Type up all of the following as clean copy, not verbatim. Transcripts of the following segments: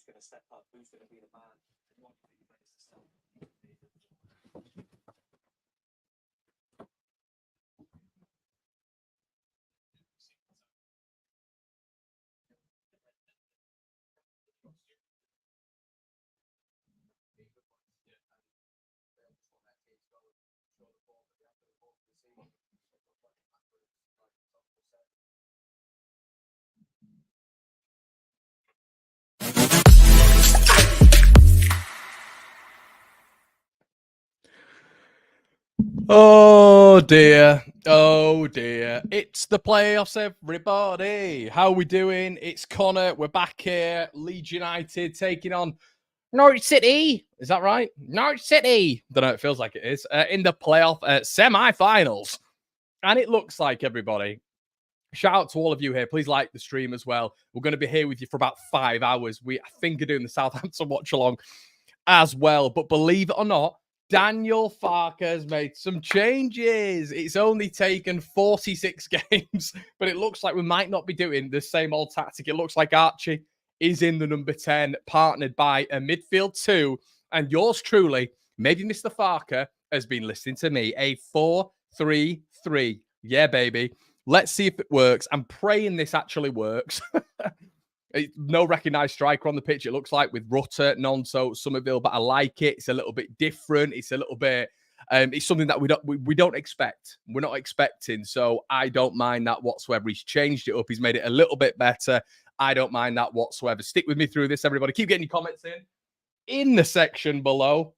going to step up? Who's going to be the man? Oh dear. Oh dear. It's the playoffs, everybody. How we doing? It's Connor. We're back here. Leeds United taking on Norwich City. Is that right? Norwich City. Don't know. It feels like it is. In the playoff semi-finals. And it looks like, everybody, shout out to all of you here. Please like the stream as well. We're going to be here with you for about 5 hours. I think, are doing the Southampton watch-along as well. But believe it or not, Daniel Farke has made some changes. It's only taken 46 games, but it looks like we might not be doing the same old tactic. It looks like Archie is in the number 10, partnered by a midfield 2. And yours truly, maybe Mr. Farke, has been listening to me. A 4-3-3. Yeah, baby. Let's see if it works. I'm praying this actually works. No recognised striker on the pitch, it looks like, with Rutter, Nonso, Somerville, but I like it. It's a little bit different. It's a little bit, it's something that we don't expect. We're not expecting, so I don't mind that whatsoever. He's changed it up. He's made it a little bit better. I don't mind that whatsoever. Stick with me through this, everybody. Keep getting your comments in the section below,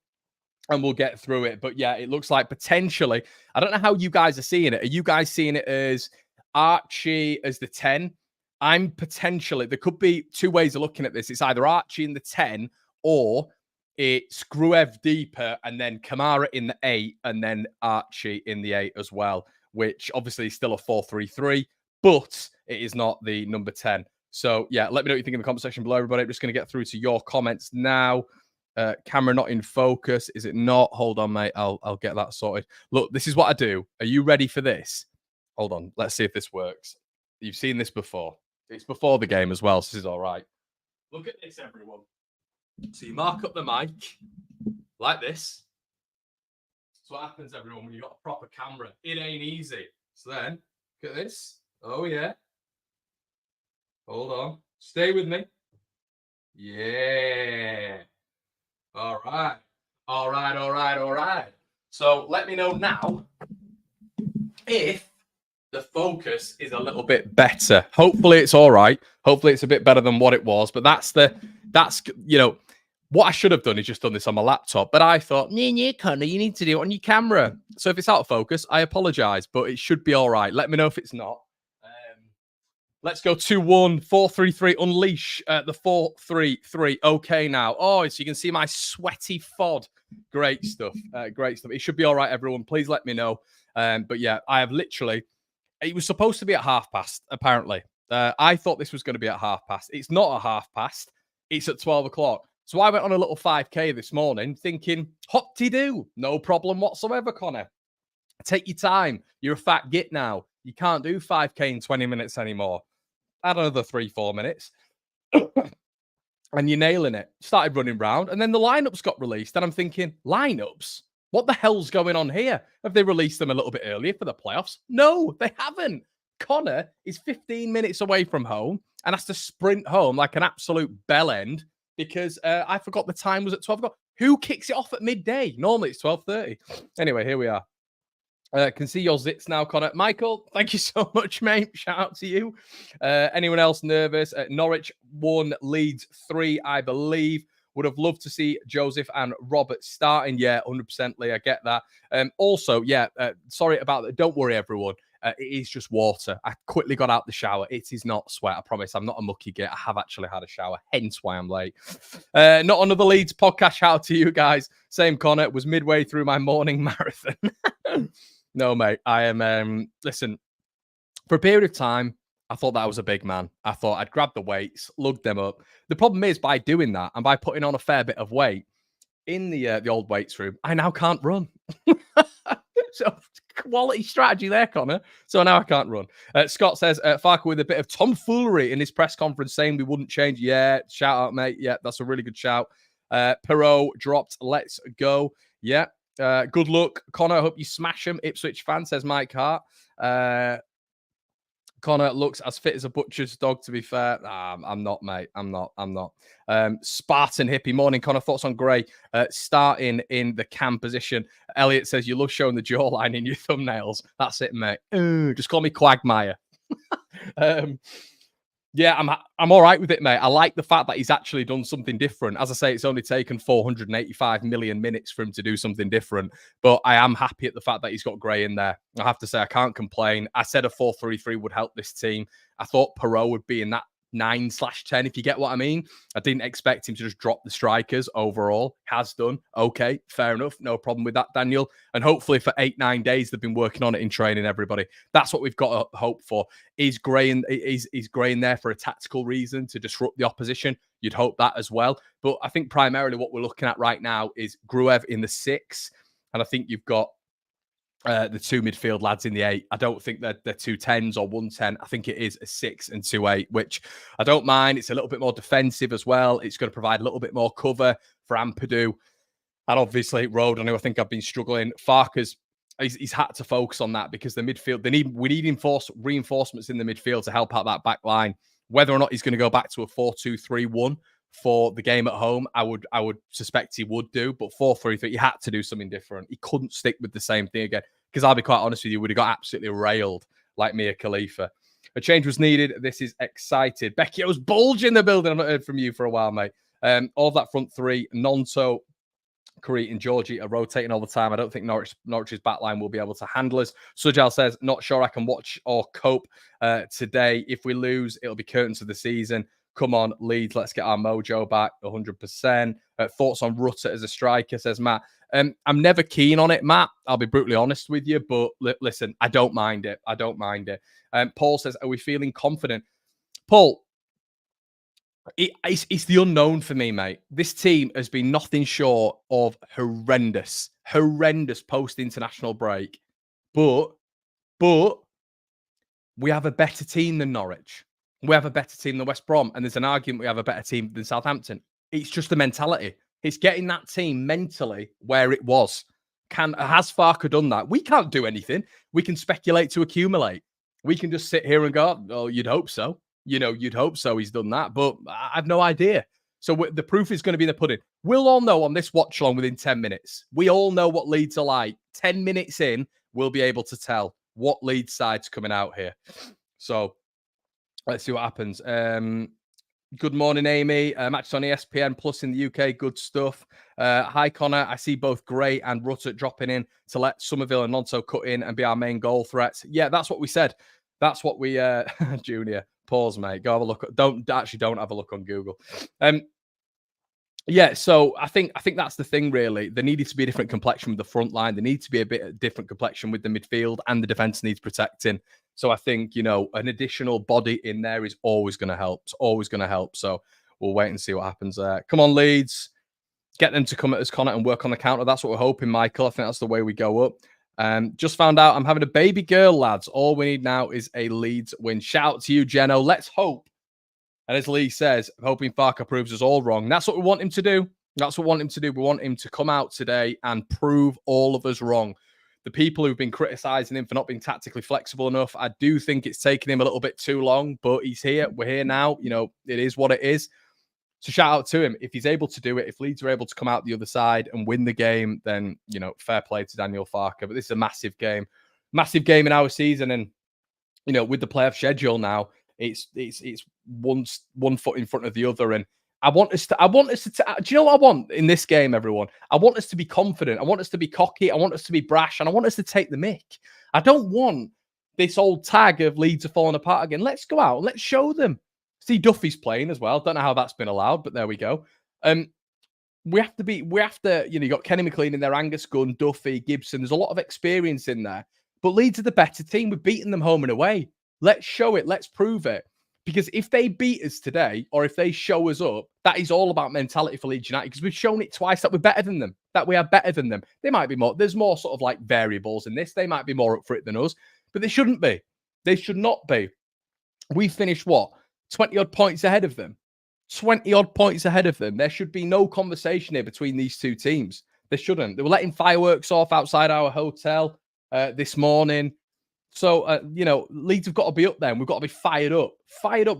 and we'll get through it. But yeah, it looks like potentially, I don't know how you guys are seeing it. Are you guys seeing it as Archie as the 10? I'm potentially, there could be 2 ways of looking at this. It's either Archie in the 10 or it's Gruev deeper and then Kamara in the 8 and then Archie in the 8 as well, which obviously is still a 4-3-3, but it is not the number 10. So yeah, let me know what you think in the comment section below, everybody. I'm just going to get through to your comments now. Camera not in focus. Is it not? Hold on, mate. I'll get that sorted. Look, this is what I do. Are you ready for this? Hold on. Let's see if this works. You've seen this before. It's before the game as well, so this is all right. Look at this, everyone. So you mark up the mic like this. That's what happens, everyone, when you've got a proper camera. It ain't easy. So then, look at this. Oh, yeah. Hold on. Stay with me. Yeah. All right. All right, all right, all right. So let me know now if the focus is a little bit better. Hopefully it's all right. Hopefully it's a bit better than what it was. But that's, you know, what I should have done is just done this on my laptop. But I thought, yeah, Connor, you need to do it on your camera. So if it's out of focus, I apologize, but it should be all right. Let me know if it's not. Let's go 2-1, 4-3-3, unleash the 4-3-3. Okay now. Oh, so you can see my sweaty fod. Great stuff. Great stuff. It should be all right, everyone. Please let me know. But yeah, I have literally... It was supposed to be at past, apparently. I thought this was going to be at past. It's not at past. It's at 12 o'clock. So I went on a little 5K this morning thinking, hop-de-doo. No problem whatsoever, Connor. Take your time. You're a fat git now. You can't do 5K in 20 minutes anymore. Add another 3-4 minutes. And you're nailing it. Started running round. And then the lineups got released. And I'm thinking, lineups? What the hell's going on here? Have they released them a little bit earlier for the playoffs? No, they haven't. Connor is 15 minutes away from home and has to sprint home like an absolute bell end because I forgot the time was at 12 o'clock. Who kicks it off at midday? Normally it's 12:30. Anyway, here we are. Can see your zits now, Connor. Michael, thank you so much, mate. Shout out to you. Anyone else nervous? Norwich 1, Leeds 3, I believe. Would have loved to see Joseph and Robert starting. Yeah, 100%, Lee. I get that. Also, yeah, sorry about that. Don't worry, everyone. It is just water. I quickly got out the shower. It is not sweat. I promise. I'm not a mucky git. I have actually had a shower, hence why I'm late. Not another Leeds podcast. Shout out to you guys. Same, Connor. Was midway through my morning marathon. No, mate. I am, listen, for a period of time, I thought that I was a big man. I thought I'd grab the weights, lug them up. The problem is, by doing that and by putting on a fair bit of weight in the old weights room, I now can't run. So Quality strategy there, Connor. So now I can't run. Scott says, Farker with a bit of tomfoolery in his press conference saying we wouldn't change. Yeah, shout out, mate. Yeah, that's a really good shout. Perot dropped. Let's go. Yeah. Good luck, Connor. I hope you smash him. Ipswich fan, says Mike Hart. Connor looks as fit as a butcher's dog, to be fair. I'm not, mate. I'm not. Spartan hippie. Morning, Connor. Thoughts on Gray starting in the cam position? Elliot says, you love showing the jawline in your thumbnails. That's it, mate. Just call me Quagmire. Yeah, I'm all right with it, mate. I like the fact that he's actually done something different. As I say, it's only taken 485 million minutes for him to do something different. But I am happy at the fact that he's got Gray in there. I have to say, I can't complain. I said a 4-3-3 would help this team. I thought Perot would be in that 9/10, if you get what I mean. I didn't expect him to just drop the strikers overall. Has done. Okay, fair enough. No problem with that, Daniel. And hopefully for 8-9 days, they've been working on it in training, everybody. That's what we've got to hope for. Is Gray in there for a tactical reason to disrupt the opposition? You'd hope that as well. But I think primarily what we're looking at right now is Gruev in the 6. And I think you've got the 2 midfield lads in the 8. I don't think they're 2 10s or 1 10. I think it is a 6 and 2 8, which I don't mind. It's a little bit more defensive as well. It's going to provide a little bit more cover for Ampadu. And obviously, Road, I think I've been struggling. Farker's, he's had to focus on that because the midfield, we need reinforcements in the midfield to help out that back line. Whether or not he's going to go back to a 4-2-3-1 for the game at home, I would suspect he would do, but 4-3-3, he had to do something different. He couldn't stick with the same thing again, because I'll be quite honest with you, would have got absolutely railed like Mia Khalifa. A change was needed. This is excited. Becchio's bulge in the building. I've not heard from you for a while, mate. All of that front three, Nonto, Curry and Georgie are rotating all the time. I don't think Norwich's backline will be able to handle us. Sujal says, not sure I can watch or cope today. If we lose, it'll be curtains of the season. Come on, Leeds, let's get our mojo back, 100%. Thoughts on Rutter as a striker, says Matt. I'm never keen on it, Matt. I'll be brutally honest with you, but listen, I don't mind it. Paul says, are we feeling confident? Paul, it's the unknown for me, mate. This team has been nothing short of horrendous post-international break. But we have a better team than Norwich. We have a better team than West Brom, and there's an argument we have a better team than Southampton. It's just the mentality. It's getting that team mentally where it was. Has Farker done that? We can't do anything. We can speculate to accumulate. We can just sit here and go, oh, you'd hope so. You'd hope so he's done that, but I have no idea. So the proof is going to be in the pudding. We'll all know on this watch-along within 10 minutes. We all know what Leeds are like. 10 minutes in, we'll be able to tell what Leeds side's coming out here. So let's see what happens. Good morning, Amy. Match on ESPN Plus in the UK. Good stuff. Hi, Connor. I see both Gray and Rutter dropping in to let Somerville and Nonto cut in and be our main goal threats. Yeah, that's what we said. That's what we... Junior, pause, mate. Go have a look. Don't have a look on Google. Yeah, so I think that's the thing, really. There needed to be a different complexion with the front line. There needs to be a bit different complexion with the midfield, and the defence needs protecting. So I think, an additional body in there is always going to help. It's always going to help. So we'll wait and see what happens there. Come on, Leeds. Get them to come at us, Connor, and work on the counter. That's what we're hoping, Michael. I think that's the way we go up. Just found out I'm having a baby girl, lads. All we need now is a Leeds win. Shout out to you, Geno. Let's hope. And as Lee says, hoping Farker proves us all wrong. That's what we want him to do. We want him to come out today and prove all of us wrong. The people who've been criticising him for not being tactically flexible enough, I do think it's taken him a little bit too long, but he's here. We're here now. It is what it is. So shout out to him. If he's able to do it, if Leeds are able to come out the other side and win the game, then, fair play to Daniel Farker. But this is a massive game in our season. And, with the playoff schedule now, it's one foot in front of the other. And I want us to, do you know what I want in this game, everyone? I want us to be confident. I want us to be cocky. I want us to be brash. And I want us to take the mick. I don't want this old tag of Leeds are falling apart again. Let's go out. Let's show them. See, Duffy's playing as well. Don't know how that's been allowed, but there we go. You got Kenny McLean in there, Angus Gunn, Duffy, Gibson. There's a lot of experience in there. But Leeds are the better team. We've beaten them home and away. Let's show it. Let's prove it. Because if they beat us today, or if they show us up, that is all about mentality for Leeds United. Because we've shown it twice that we're better than them. that we are better than them. They might be more, there's more sort of like variables in this. They might be more up for it than us, but they shouldn't be. They should not be. We finished what? 20 odd points ahead of them. 20 odd points ahead of them. There should be no conversation here between these two teams. They shouldn't. They were letting fireworks off outside our hotel this morning. So, Leeds have got to be up there and we've got to be fired up,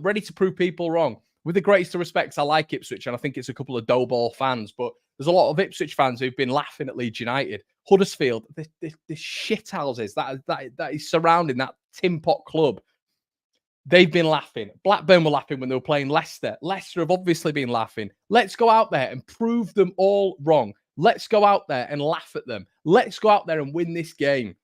ready to prove people wrong. With the greatest of respects, I like Ipswich and I think it's a couple of dough ball fans, but there's a lot of Ipswich fans who've been laughing at Leeds United. Huddersfield, the shithouses that is surrounding that tin pot club. They've been laughing. Blackburn were laughing when they were playing Leicester. Leicester have obviously been laughing. Let's go out there and prove them all wrong. Let's go out there and laugh at them. Let's go out there and win this game.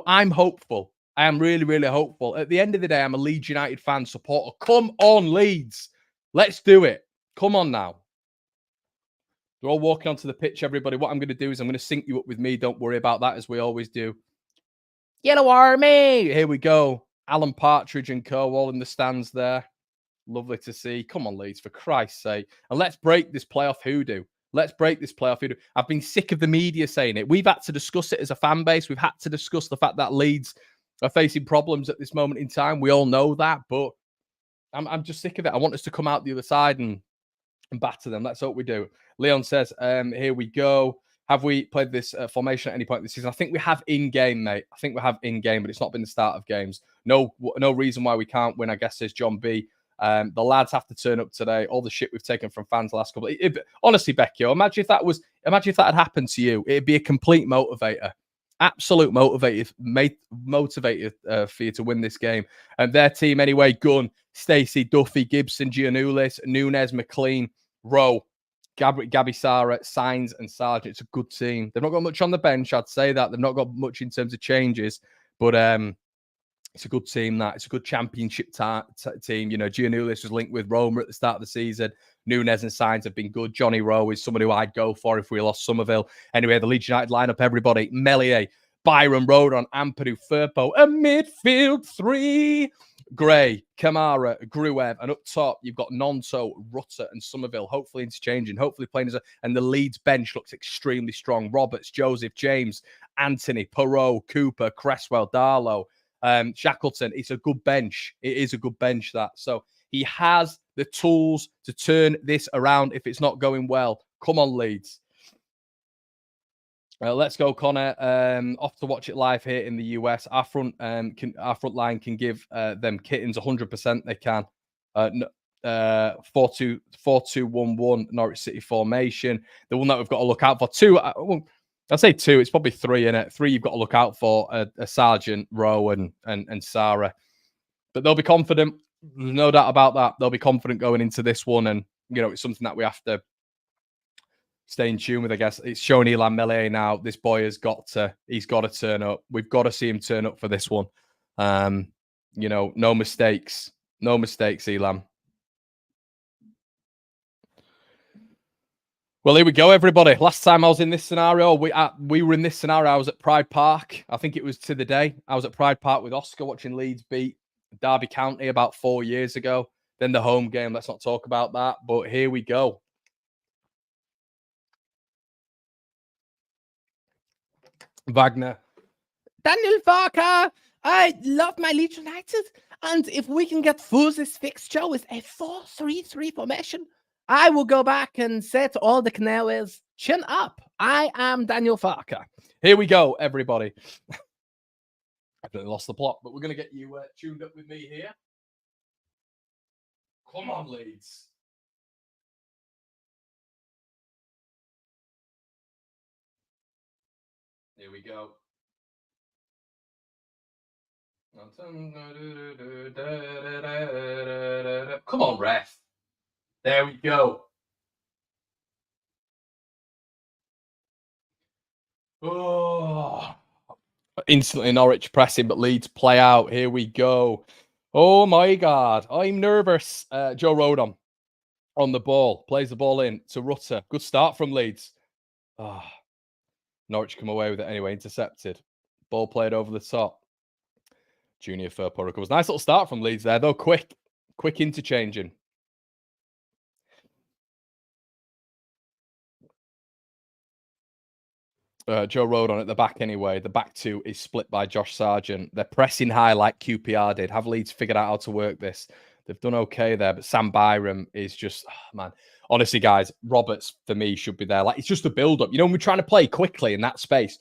I'm hopeful. I am really, really hopeful. At the end of the day, I'm a Leeds United fan supporter. Come on, Leeds. Let's do it. Come on now. We're all walking onto the pitch, everybody. What I'm going to do is I'm going to sync you up with me. Don't worry about that, as we always do. Yellow Army. Here we go. Alan Partridge and co. all in the stands there. Lovely to see. Come on, Leeds, for Christ's sake. And let's break this playoff hoodoo. Let's break this playoff hoodoo. I've been sick of the media saying it. We've had to discuss it as a fan base. We've had to discuss the fact that Leeds are facing problems at this moment in time. We all know that, but I'm just sick of it. I want us to come out the other side and batter them. Let's hope we do. Leon says, here we go. Have we played this formation at any point this season? I think we have in-game, mate. I think we have in-game, but it's not been the start of games. No reason why we can't win, I guess, says John B. The lads have to turn up today. All the shit we've taken from fans the last couple. Honestly, Becchio, imagine if that had happened to you. It'd be a complete motivator. Absolute motivator for you to win this game. And their team, anyway, Gunn, Stacey, Duffy, Gibson, Giannoulis, Nunes, McLean, Rowe, Gabby Sara, Sainz, and Sargent. It's a good team. They've not got much on the bench, I'd say that. They've not got much in terms of changes, but it's a good team, that. It's a good championship team. Giannoulis was linked with Roma at the start of the season. Nunes and Sainz have been good. Johnny Rowe is someone who I'd go for if we lost Somerville. Anyway, the Leeds United lineup, everybody. Melier, Byron, Rodon, Ampadu, Firpo, a midfield three. Gray, Kamara, Gruev, and up top, you've got Nonto, Rutter, and Somerville, hopefully interchanging, hopefully playing and the Leeds bench looks extremely strong. Roberts, Joseph, James, Anthony, Perot, Cooper, Cresswell, Darlow, Shackleton. It's a good bench. It is a good bench, that. So he has the tools to turn this around if it's not going well. Come on, Leeds. Let's go, Connor. Off to watch it live here in the US. Our front line can give them kittens 100%. They can. 4-2-1-1 Norwich City formation. The one that we've got to look out for. Two. I'd say two. It's probably three in it. Three you've got to look out for: a Sargent, Rowe, and Sarah. But they'll be confident. There's no doubt about that. They'll be confident going into this one, and it's something that we have to stay in tune with, I guess. It's showing Elan Melier now. This boy he's got to turn up. We've got to see him turn up for this one. No mistakes. No mistakes, Elan. Well, here we go, everybody. Last time I was in this scenario, we were in this scenario. I was at Pride Park. I think it was to the day. I was at Pride Park with Oscar watching Leeds beat Derby County about 4 years ago. Then the home game. Let's not talk about that. But here we go. Wagner. Daniel Farker, I love my Leeds United. And if we can get through this fixture with a 4-3-3 formation, I will go back and say to all the Canaries, chin up. I am Daniel Farker. Here we go, everybody. I've really lost the plot, but we're going to get you tuned up with me here. Come on, Leeds. Here we go. Come on, ref. There we go. Oh. Instantly Norwich pressing, but Leeds play out. Here we go. Oh, my God. I'm nervous. Joe Rodon on the ball. Plays the ball in to Rutter. Good start from Leeds. Oh. Norwich come away with it anyway. Intercepted. Ball played over the top. Junior Firpo recovers. Nice little start from Leeds there, though. Quick interchanging. Joe Rodon at the back anyway. The back two is split by Josh Sargent. They're pressing high like QPR did. Have Leeds figured out how to work this? They've done okay there, but Sam Byram is just, man. Honestly, guys, Roberts for me should be there. Like, it's just a build-up. You know, when we're trying to play quickly in that space,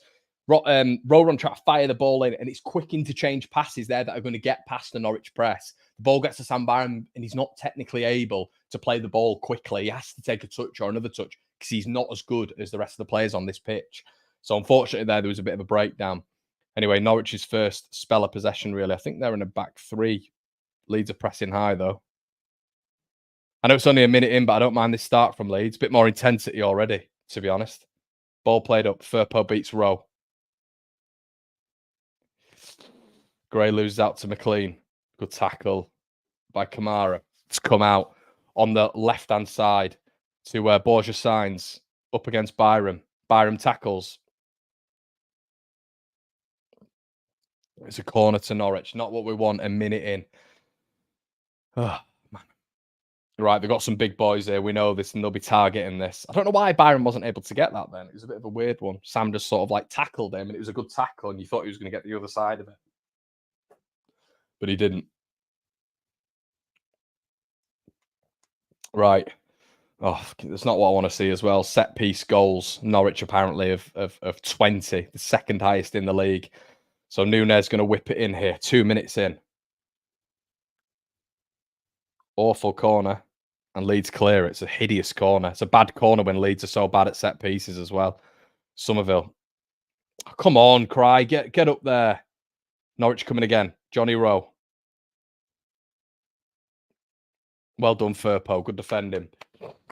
Rodon trying to fire the ball in, and it's quick interchange passes there that are going to get past the Norwich press. The ball gets to Sam Byram, and he's not technically able to play the ball quickly. He has to take a touch or another touch because he's not as good as the rest of the players on this pitch. So unfortunately there was a bit of a breakdown. Anyway, Norwich's first spell of possession, really. I think they're in a back three. Leeds are pressing high, though. I know it's only a minute in, but I don't mind this start from Leeds. Bit more intensity already, to be honest. Ball played up. Firpo beats Rowe. Gray loses out to McLean. Good tackle by Kamara. It's come out on the left-hand side to Borja Sainz up against Byram. Byram tackles. It's a corner to Norwich. Not what we want a minute in. Oh, man. Right, they've got some big boys here. We know this, and they'll be targeting this. I don't know why Byron wasn't able to get that then. It was a bit of a weird one. Sam just sort of like tackled him, and it was a good tackle, and you thought he was going to get the other side of it. But he didn't. Right. Oh, that's not what I want to see as well. Set piece goals. Norwich apparently of 20, the second highest in the league. So Nunez going to whip it in here. 2 minutes in. Awful corner. And Leeds clear. It's a hideous corner. It's a bad corner when Leeds are so bad at set pieces as well. Somerville. Oh, come on, Cry. Get up there. Norwich coming again. Johnny Rowe. Well done, Firpo. Good defending.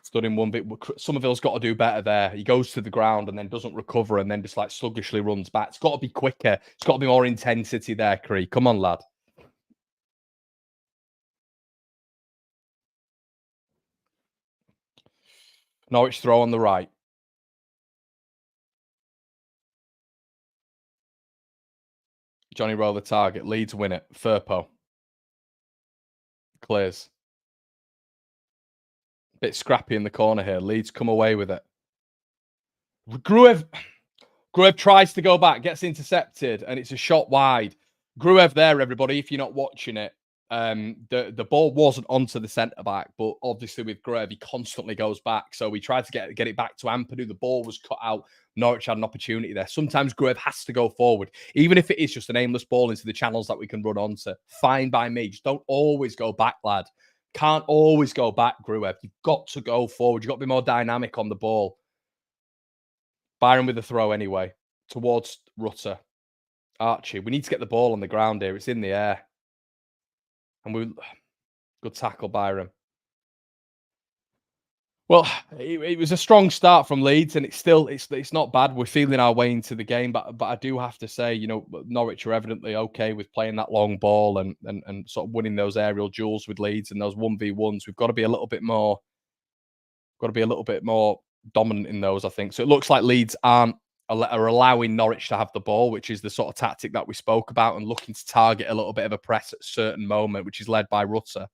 Stood in one bit. Somerville's got to do better there. He goes to the ground and then doesn't recover and then just like sluggishly runs back. It's got to be quicker. It's got to be more intensity there, Cree. Come on, lad. Norwich throw on the right. Johnny Rowe the target. Leeds win it. Firpo. Clears. Bit scrappy in the corner here. Leeds come away with it. Gruev tries to go back, gets intercepted, and it's a shot wide. Gruev there, everybody, if you're not watching it. The ball wasn't onto the centre back, but obviously with Gruev, he constantly goes back. So we tried to get it back to Ampadu. The ball was cut out. Norwich had an opportunity there. Sometimes Gruev has to go forward, even if it is just an aimless ball into the channels that we can run onto. Fine by me. Just don't always go back, lad. Can't always go back, Gruev. You've got to go forward. You've got to be more dynamic on the ball. Byron with the throw anyway, towards Rutter. Archie, we need to get the ball on the ground here. It's in the air. And good tackle, Byron. Well, it was a strong start from Leeds, and it's not bad. We're feeling our way into the game, but I do have to say, you know, Norwich are evidently okay with playing that long ball and sort of winning those aerial duels with Leeds and those 1v1s. We've got to be a little bit more dominant in those, I think. So it looks like Leeds are allowing Norwich to have the ball, which is the sort of tactic that we spoke about, and looking to target a little bit of a press at a certain moment, which is led by Rutter.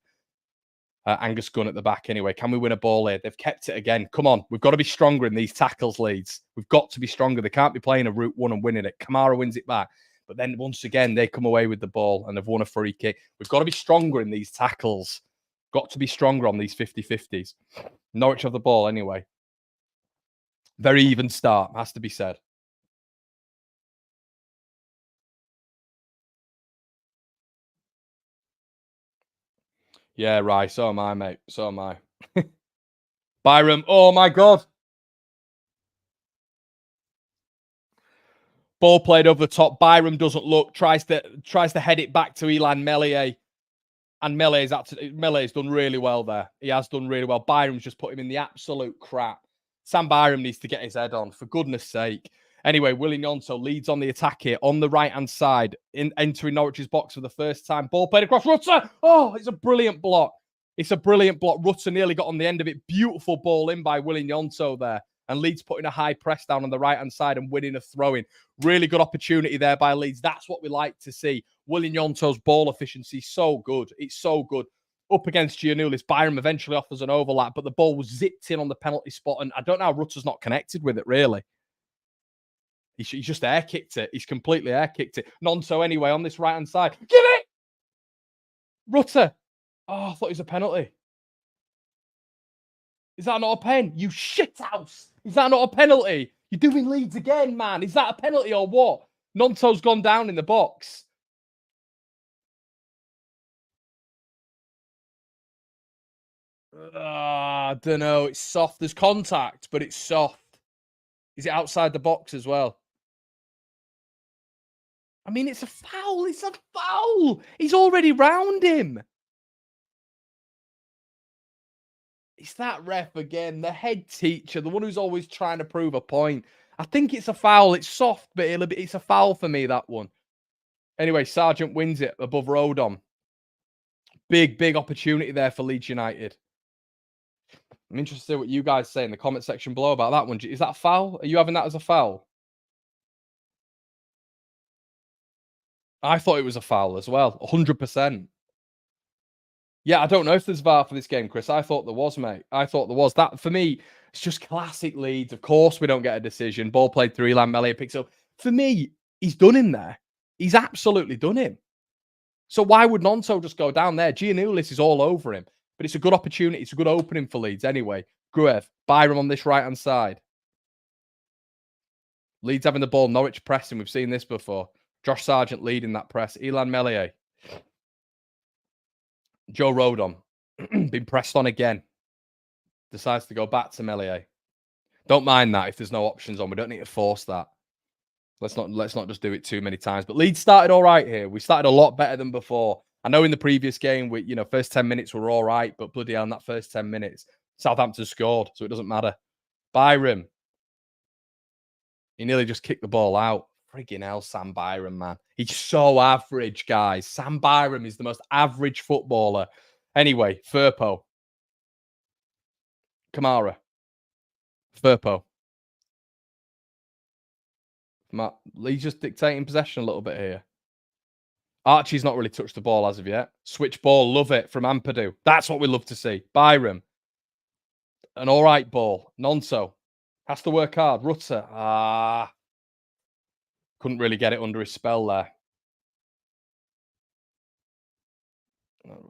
Angus Gunn at the back anyway. Can we win a ball here? They've kept it again. Come on. We've got to be stronger in these tackles, Leeds. We've got to be stronger. They can't be playing a route one and winning it. Kamara wins it back. But then once again, they come away with the ball and they've won a free kick. We've got to be stronger in these tackles. Got to be stronger on these 50-50s. Norwich have the ball anyway. Very even start, has to be said. Yeah, right. So am I, mate. So am I. Byram. Oh, my God. Ball played over the top. Byram doesn't look. Tries to head it back to Elan Melier. And Melier's done really well there. He has done really well. Byram's just put him in the absolute crap. Sam Byram needs to get his head on, for goodness sake. Anyway, Willie Gnonto leads on the attack here on the right-hand side, entering Norwich's box for the first time. Ball played across Rutter. Oh, it's a brilliant block. It's a brilliant block. Rutter nearly got on the end of it. Beautiful ball in by Willie Gnonto there. And Leeds putting a high press down on the right-hand side and winning a throw-in. Really good opportunity there by Leeds. That's what we like to see. Willie Gnonto's ball efficiency, so good. It's so good. Up against Giannoulis, Byram eventually offers an overlap, but the ball was zipped in on the penalty spot, and I don't know how Rutter's not connected with it, really. He's just air kicked it. He's completely air kicked it. Nonso anyway on this right hand side. Give it! Rutter. Oh, I thought it was a penalty. Is that not a pen? You shithouse. Is that not a penalty? You're doing Leeds again, man. Is that a penalty or what? Nonto's gone down in the box. I don't know. It's soft. There's contact, but it's soft. Is it outside the box as well? I mean, it's a foul. It's a foul. He's already round him. It's that ref again, the head teacher, the one who's always trying to prove a point. I think it's a foul. It's soft, but it's a foul for me, that one. Anyway, Sargent wins it above Rodon. Big opportunity there for Leeds United. I'm interested to see what you guys say in the comment section below about that one. Is that a foul? Are you having that as a foul? I thought it was a foul as well. 100%. Yeah, I don't know if there's VAR for this game, Chris. I thought there was, mate. I thought there was. That, for me, it's just classic Leeds. Of course, we don't get a decision. Ball played through, Elan Melia picks up. For me, he's done him there. He's absolutely done him. So why would Nonso just go down there? Giannoulis is all over him. But it's a good opportunity. It's a good opening for Leeds anyway. Gruev, Byram on this right-hand side. Leeds having the ball. Norwich pressing. We've seen this before. Josh Sargent leading that press. Elan Melia. Joe Rodon. Been pressed on again. Decides to go back to Melia. Don't mind that if there's no options on. We don't need to force that. Let's not just do it too many times. But Leeds started all right here. We started a lot better than before. I know in the previous game, first 10 minutes were all right, but bloody hell, in that first 10 minutes, Southampton scored, so it doesn't matter. Byram. He nearly just kicked the ball out. Friggin' hell, Sam Byram, man. He's so average, guys. Sam Byram is the most average footballer. Anyway, Firpo. Kamara. Firpo. He's just dictating possession a little bit here. Archie's not really touched the ball as of yet. Switch ball, love it, from Ampadu. That's what we love to see. Byram. An all right ball. Nonso. Has to work hard. Rutter. Couldn't really get it under his spell there.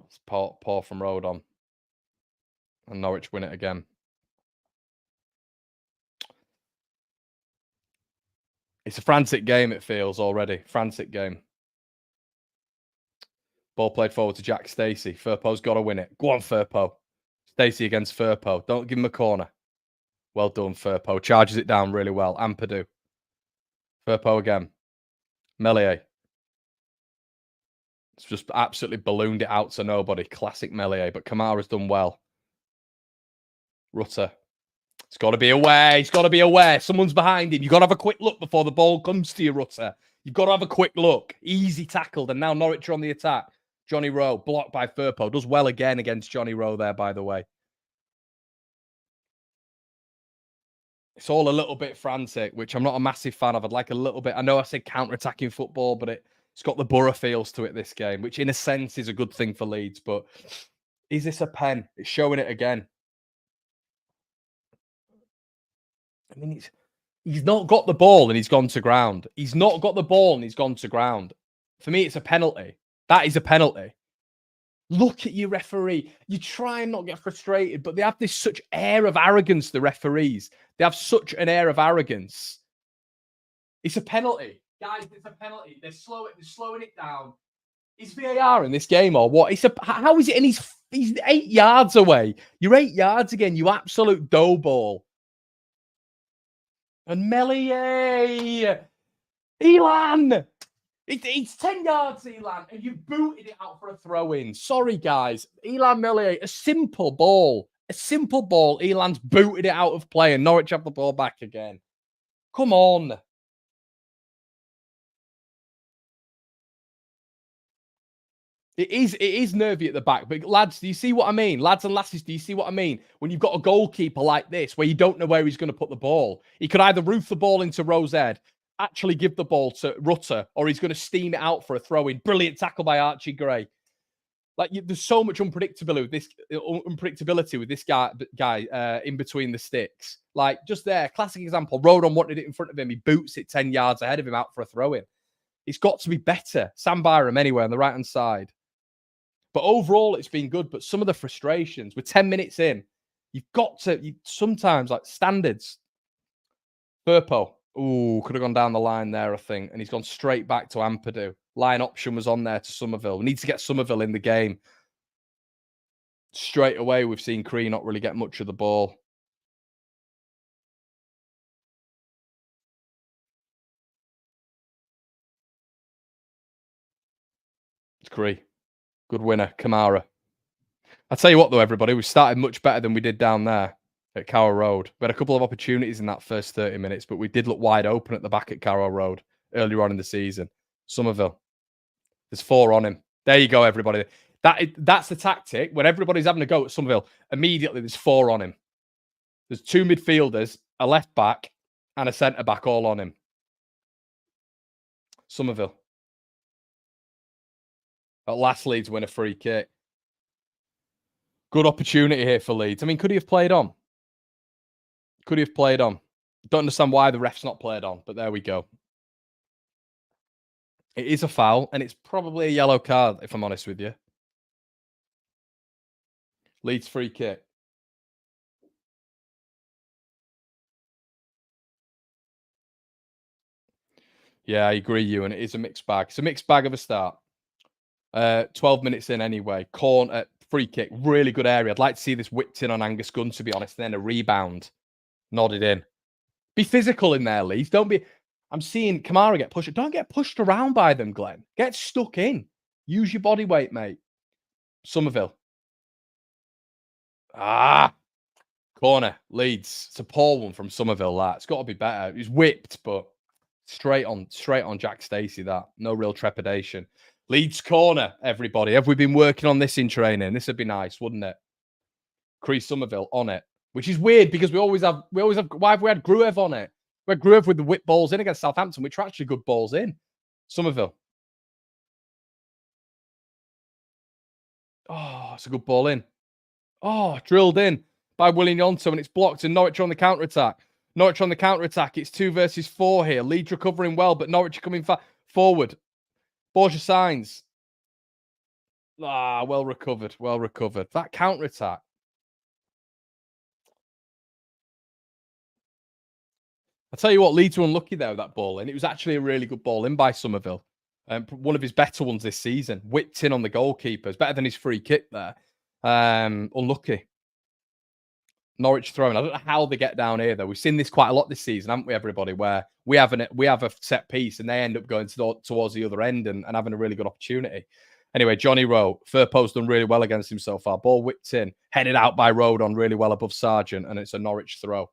It's poor from Rodon. And Norwich win it again. It's a frantic game, it feels already. Frantic game. Ball played forward to Jack Stacey. Firpo's got to win it. Go on, Firpo. Stacey against Firpo. Don't give him a corner. Well done, Firpo. Charges it down really well. Ampadu. Firpo again. Melia. It's just absolutely ballooned it out to nobody. Classic Melia. But Kamara's done well. Rutter. It's got to be aware. He's got to be aware. Someone's behind him. You've got to have a quick look before the ball comes to you, Rutter. You've got to have a quick look. Easy tackled. And now Norwich are on the attack. Johnny Rowe, blocked by Firpo. Does well again against Johnny Rowe there, by the way. It's all a little bit frantic, which I'm not a massive fan of. I'd like a little bit. I know I said counter-attacking football, but it's got the Borough feels to it, this game, which in a sense is a good thing for Leeds. But is this a pen? It's showing it again. I mean, he's not got the ball and he's gone to ground. He's not got the ball and he's gone to ground. For me, it's a penalty. That is a penalty. Look at your referee. You try and not get frustrated, but they have this such air of arrogance, the referees. They have such an air of arrogance. It's a penalty. Guys, it's a penalty. They're slowing it down. Is VAR in this game or what? How is it? And he's 8 yards away. You're 8 yards again, you absolute dough ball. And Melia. Elan. It's 10 yards, Elan, and you booted it out for a throw-in. Sorry, guys. Elan Melia, a simple ball. A simple ball. Elan's booted it out of play, and Norwich have the ball back again. Come on. It is nervy at the back, but lads, do you see what I mean? Lads and lasses, do you see what I mean? When you've got a goalkeeper like this, where you don't know where he's going to put the ball, he could either roof the ball into Rowe's head, actually give the ball to Rutter, or he's going to steam it out for a throw-in. Brilliant tackle by Archie Gray. Like there's so much unpredictability with this guy in between the sticks. Like just there, classic example. Rodon wanted it in front of him. He boots it 10 yards ahead of him out for a throw in. It's got to be better. Sam Byram anyway on the right hand side. But overall, it's been good. But some of the frustrations, we're 10 minutes in. You've got to sometimes like standards. Burpo. Ooh, could have gone down the line there, I think. And he's gone straight back to Ampadu. Line option was on there to Somerville. We need to get Somerville in the game. Straight away, we've seen Cree not really get much of the ball. It's Cree. Good winner, Kamara. I tell you what, though, everybody, we started much better than we did down there at Carrow Road. We had a couple of opportunities in that first 30 minutes, but we did look wide open at the back at Carrow Road earlier on in the season. Somerville. There's 4 on him. There you go, everybody. That's the tactic. When everybody's having a go at Somerville, immediately there's 4 on him. There's 2 midfielders, a left back, and a centre back all on him. Somerville. At last, Leeds win a free kick. Good opportunity here for Leeds. I mean, could he have played on? Could he have played on? Don't understand why the ref's not played on, but there we go. It is a foul, and it's probably a yellow card, if I'm honest with you. Leeds free kick. Yeah, I agree, Ewan. It is a mixed bag. It's a mixed bag of a start. 12 minutes in anyway. Corner, free kick, really good area. I'd like to see this whipped in on Angus Gunn, to be honest. And then a rebound. Nodded in. Be physical in there, Leeds. Don't be... I'm seeing Kamara get pushed. Don't get pushed around by them, Glenn. Get stuck in. Use your body weight, mate. Somerville. Corner. Leeds. It's a poor one from Somerville, that. It's got to be better. It was whipped, but straight on Jack Stacey, that. No real trepidation. Leeds corner, everybody. Have we been working on this in training? This would be nice, wouldn't it? Cree Somerville on it, which is weird because we always have. Why have we had Gruev on it? We had Gruev with the whip balls in against Southampton, which are actually good balls in. Somerville. Oh, it's a good ball in. Oh, drilled in by William Yonto, and it's blocked, and Norwich on the counter-attack. Norwich on the counter-attack. It's 2 versus 4 here. Leeds recovering well, but Norwich coming forward. Borja Signs. Well recovered. Well recovered. That counter-attack. I'll tell you what, Leeds were unlucky there with that ball in. It was actually a really good ball in by Somerville. One of his better ones this season. Whipped in on the goalkeeper. It's better than his free kick there. Unlucky. Norwich throwing. I don't know how they get down here, though. We've seen this quite a lot this season, haven't we, everybody? Where we have a set piece and they end up going towards the other end and having a really good opportunity. Anyway, Johnny Rowe. Firpo's done really well against him so far. Ball whipped in. Headed out by Rodon really well above Sargent. And it's a Norwich throw.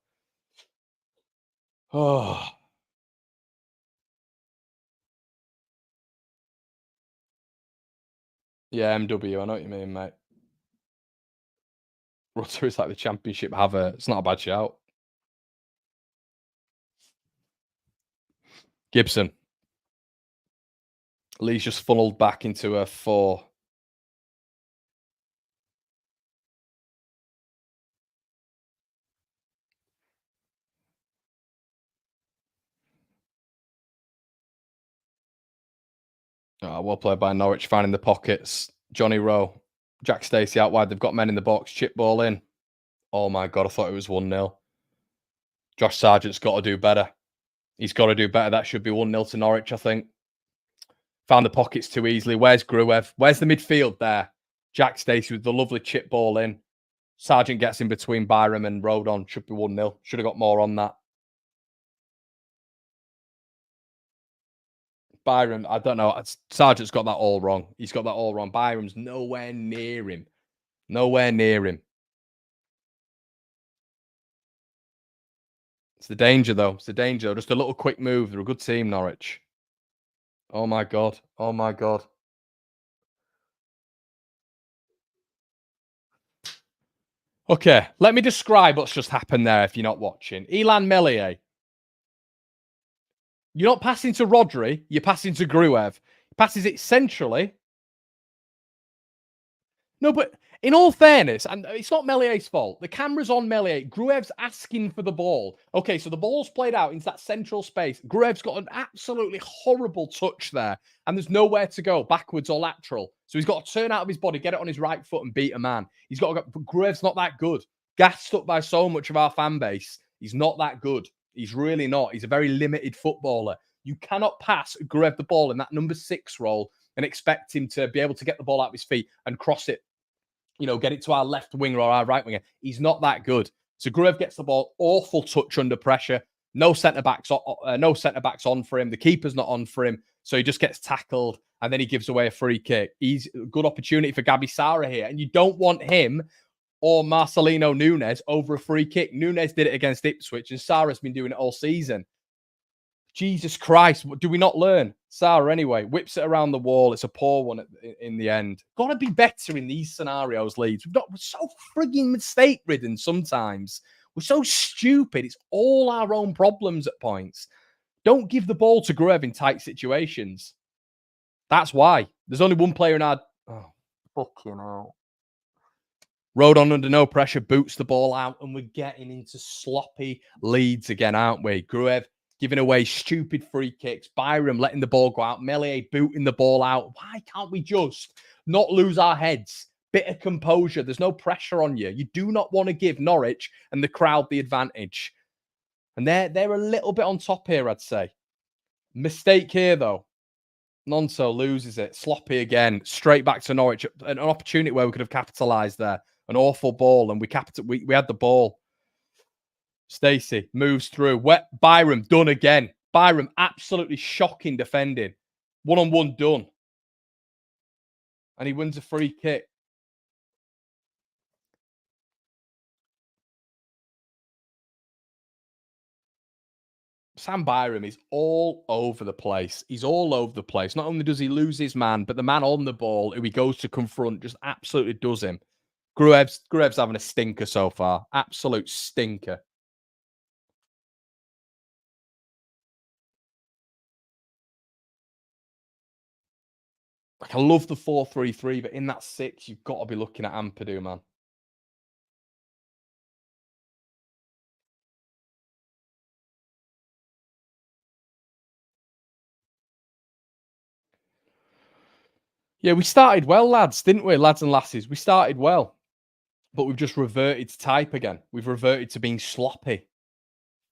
Oh. Yeah, MW. I know what you mean, mate. Rutter is like the championship haver. It's not a bad shout. Gibson. Lee's just funneled back into a 4. Well played by Norwich, finding the pockets. Johnny Rowe. Jack Stacey out wide. They've got men in the box. Chip ball in. Oh, my God. I thought it was 1-0. Josh Sargent's got to do better. He's got to do better. That should be 1-0 to Norwich, I think. Found the pockets too easily. Where's Gruev? Where's the midfield there? Jack Stacey with the lovely chip ball in. Sargent gets in between Byram and Rodon. Should be 1-0. Should have got more on that. Byram, I don't know. Sargent's got that all wrong. He's got that all wrong. Byram's nowhere near him. Nowhere near him. It's the danger, though. It's the danger. Just a little quick move. They're a good team, Norwich. Oh, my God. Oh, my God. Okay, let me describe what's just happened there if you're not watching. Ilan Meslier. You're not passing to Rodri. You're passing to Gruev. He passes it centrally. No, but in all fairness, and it's not Mellier's fault. The camera's on Melier. Gruev's asking for the ball. Okay, so the ball's played out into that central space. Gruev's got an absolutely horrible touch there, and there's nowhere to go, backwards or lateral. So he's got to turn out of his body, get it on his right foot, and beat a man. He's got to go. But Gruev's not that good. Gassed up by so much of our fan base. He's not that good. He's really not. He's a very limited footballer. You cannot pass Gruev the ball in that number 6 role and expect him to be able to get the ball out of his feet and cross it, get it to our left winger or our right winger. He's not that good. So Gruev gets the ball, awful touch under pressure. No centre backs on for him. The keeper's not on for him, so he just gets tackled and then he gives away a free kick. He's a good opportunity for Gabi Sara here, and you don't want him or Marcelino Nunes over a free kick. Nunes did it against Ipswich, and Sara's been doing it all season. Jesus Christ, do we not learn? Sara, anyway, whips it around the wall. It's a poor one in the end. Got to be better in these scenarios, Leeds. We're so frigging mistake-ridden sometimes. We're so stupid. It's all our own problems at points. Don't give the ball to Gruev in tight situations. That's why. There's only one player in our... Oh, fucking hell. Rodon under no pressure, boots the ball out, and we're getting into sloppy Leeds again, aren't we? Gruev giving away stupid free kicks. Byram letting the ball go out. Melier booting the ball out. Why can't we just not lose our heads? Bit of composure. There's no pressure on you. You do not want to give Norwich and the crowd the advantage. And they're a little bit on top here, I'd say. Mistake here, though. Nonso loses it. Sloppy again. Straight back to Norwich. An opportunity where we could have capitalised there. An awful ball, and we had the ball. Stacey moves through. Byram done again. Byram absolutely shocking defending. 1-on-1 done. And he wins a free kick. Sam Byram is all over the place. He's all over the place. Not only does he lose his man, but the man on the ball who he goes to confront just absolutely does him. Gruev's having a stinker so far. Absolute stinker. Like, I love the 4-3-3, but in that 6, you've got to be looking at Ampadu, man. Yeah, we started well, lads, didn't we? Lads and lasses. We started well. But we've just reverted to type again. We've reverted to being sloppy.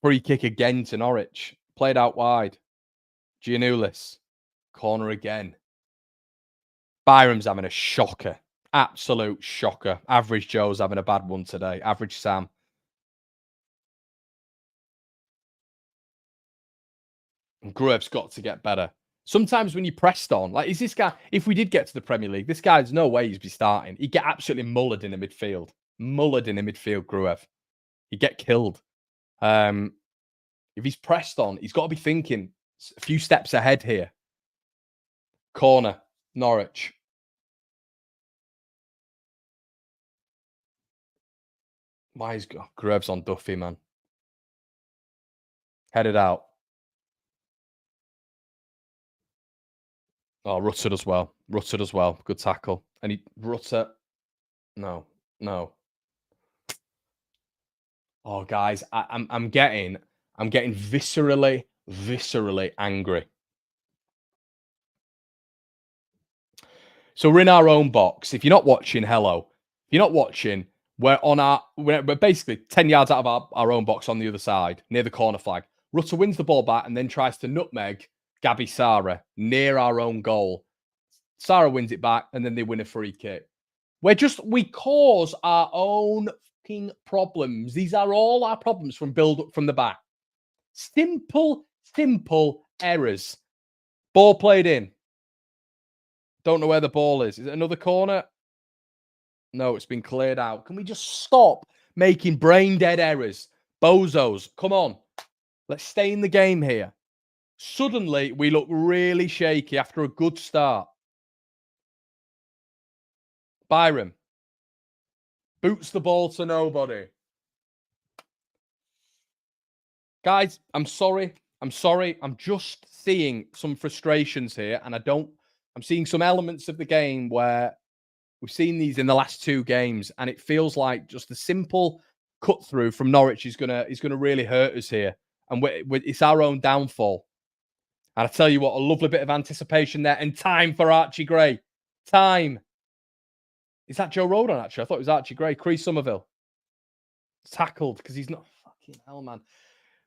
Free kick again to Norwich. Played out wide. Giannoulis. Corner again. Byram's having a shocker. Absolute shocker. Average Joe's having a bad one today. Average Sam. And Gruev's got to get better. Sometimes when you pressed on, like, is this guy, if we did get to the Premier League, this guy's no way he'd be starting. He'd get absolutely mullered in the midfield. Mullered in the midfield, Gruev. He'd get killed. If he's pressed on, he's got to be thinking a few steps ahead here. Corner, Norwich. Why is Gruev's on Duffy, man? Headed out. Oh, Rutter does well. Rutter does well. Good tackle. And Rutter. No. Oh, guys, I'm getting viscerally angry. So we're in our own box. If you're not watching, hello. If you're not watching, we're basically 10 yards out of our own box on the other side, near the corner flag. Rutter wins the ball back and then tries to nutmeg Gabi Sara near our own goal. Sara wins it back and then they win a free kick. We cause our own fucking problems. These are all our problems from build up from the back. Simple errors. Ball played in. Don't know where the ball is. Is it another corner? No, it's been cleared out. Can we just stop making brain dead errors? Bozos, come on. Let's stay in the game here. Suddenly, we look really shaky after a good start. Byram boots the ball to nobody. Guys, I'm sorry. I'm just seeing some frustrations here, and I'm seeing some elements of the game where We've seen these in the last 2 games, and it feels like just a simple cut through from Norwich is gonna really hurt us here, and it's our own downfall. And I tell you what, a lovely bit of anticipation there, and time for Archie Gray. Time. Is that Joe Rodon? Actually, I thought it was Archie Gray. Chris Somerville tackled because he's not fucking hell, man.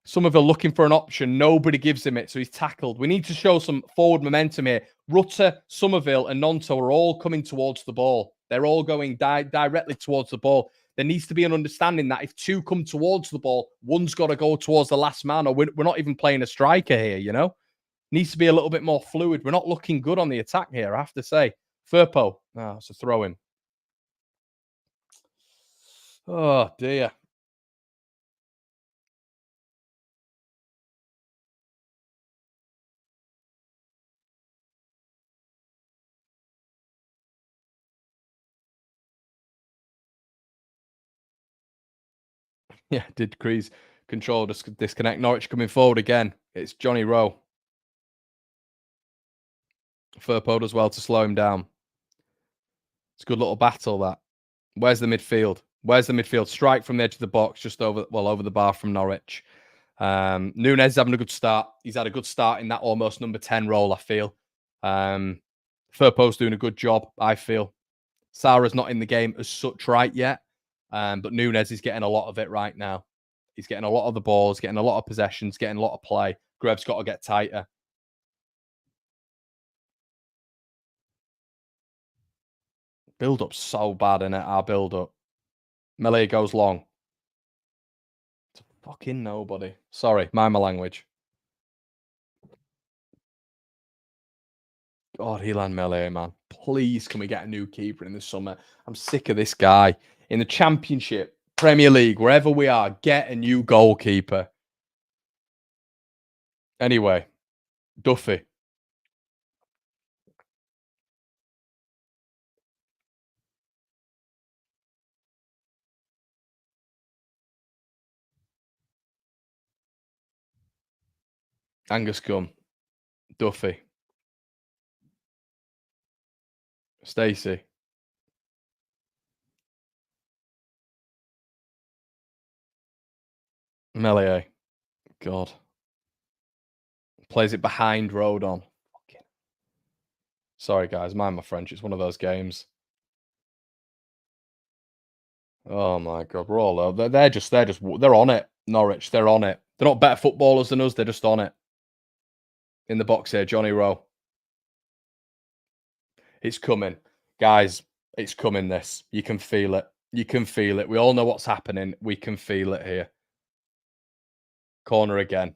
Somerville looking for an option. Nobody gives him it, so he's tackled. We need to show some forward momentum here. Rutter, Somerville, and Nonto are all coming towards the ball. They're all going directly towards the ball. There needs to be an understanding that if 2 come towards the ball, one's got to go towards the last man, or we're not even playing a striker here, you know? Needs to be a little bit more fluid. We're not looking good on the attack here, I have to say. Firpo. Oh, it's a throw-in. Oh, dear. Yeah, did Crease control disconnect. Norwich coming forward again. It's Johnny Rowe. Firpo does well to slow him down. It's a good little battle, that. Where's the midfield? Where's the midfield? Strike from the edge of the box, just over the bar from Norwich. Nunez is having a good start. He's had a good start in that almost number 10 role, I feel. Firpo's doing a good job, I feel. Sarah's not in the game as such right yet, but Nunez is getting a lot of it right now. He's getting a lot of the balls, getting a lot of possessions, getting a lot of play. Greb's got to get tighter. Build-up's so bad, innit? Our build-up. Melee goes long. It's fucking nobody. Sorry, mind my language. God, Helan Melee, man. Please, can we get a new keeper in the summer? I'm sick of this guy. In the Championship, Premier League, wherever we are, get a new goalkeeper. Anyway, Duffy. Angus Gunn. Duffy. Stacey. Melee. God. Plays it behind Rodon. Sorry, guys. Mind my French. It's one of those games. Oh my God, we're all over. They're on it. Norwich, they're on it. They're not better footballers than us. They're just on it. In the box here, Johnny Rowe. It's coming, guys. It's coming. This you can feel it. You can feel it. We all know what's happening. We can feel it here. Corner again.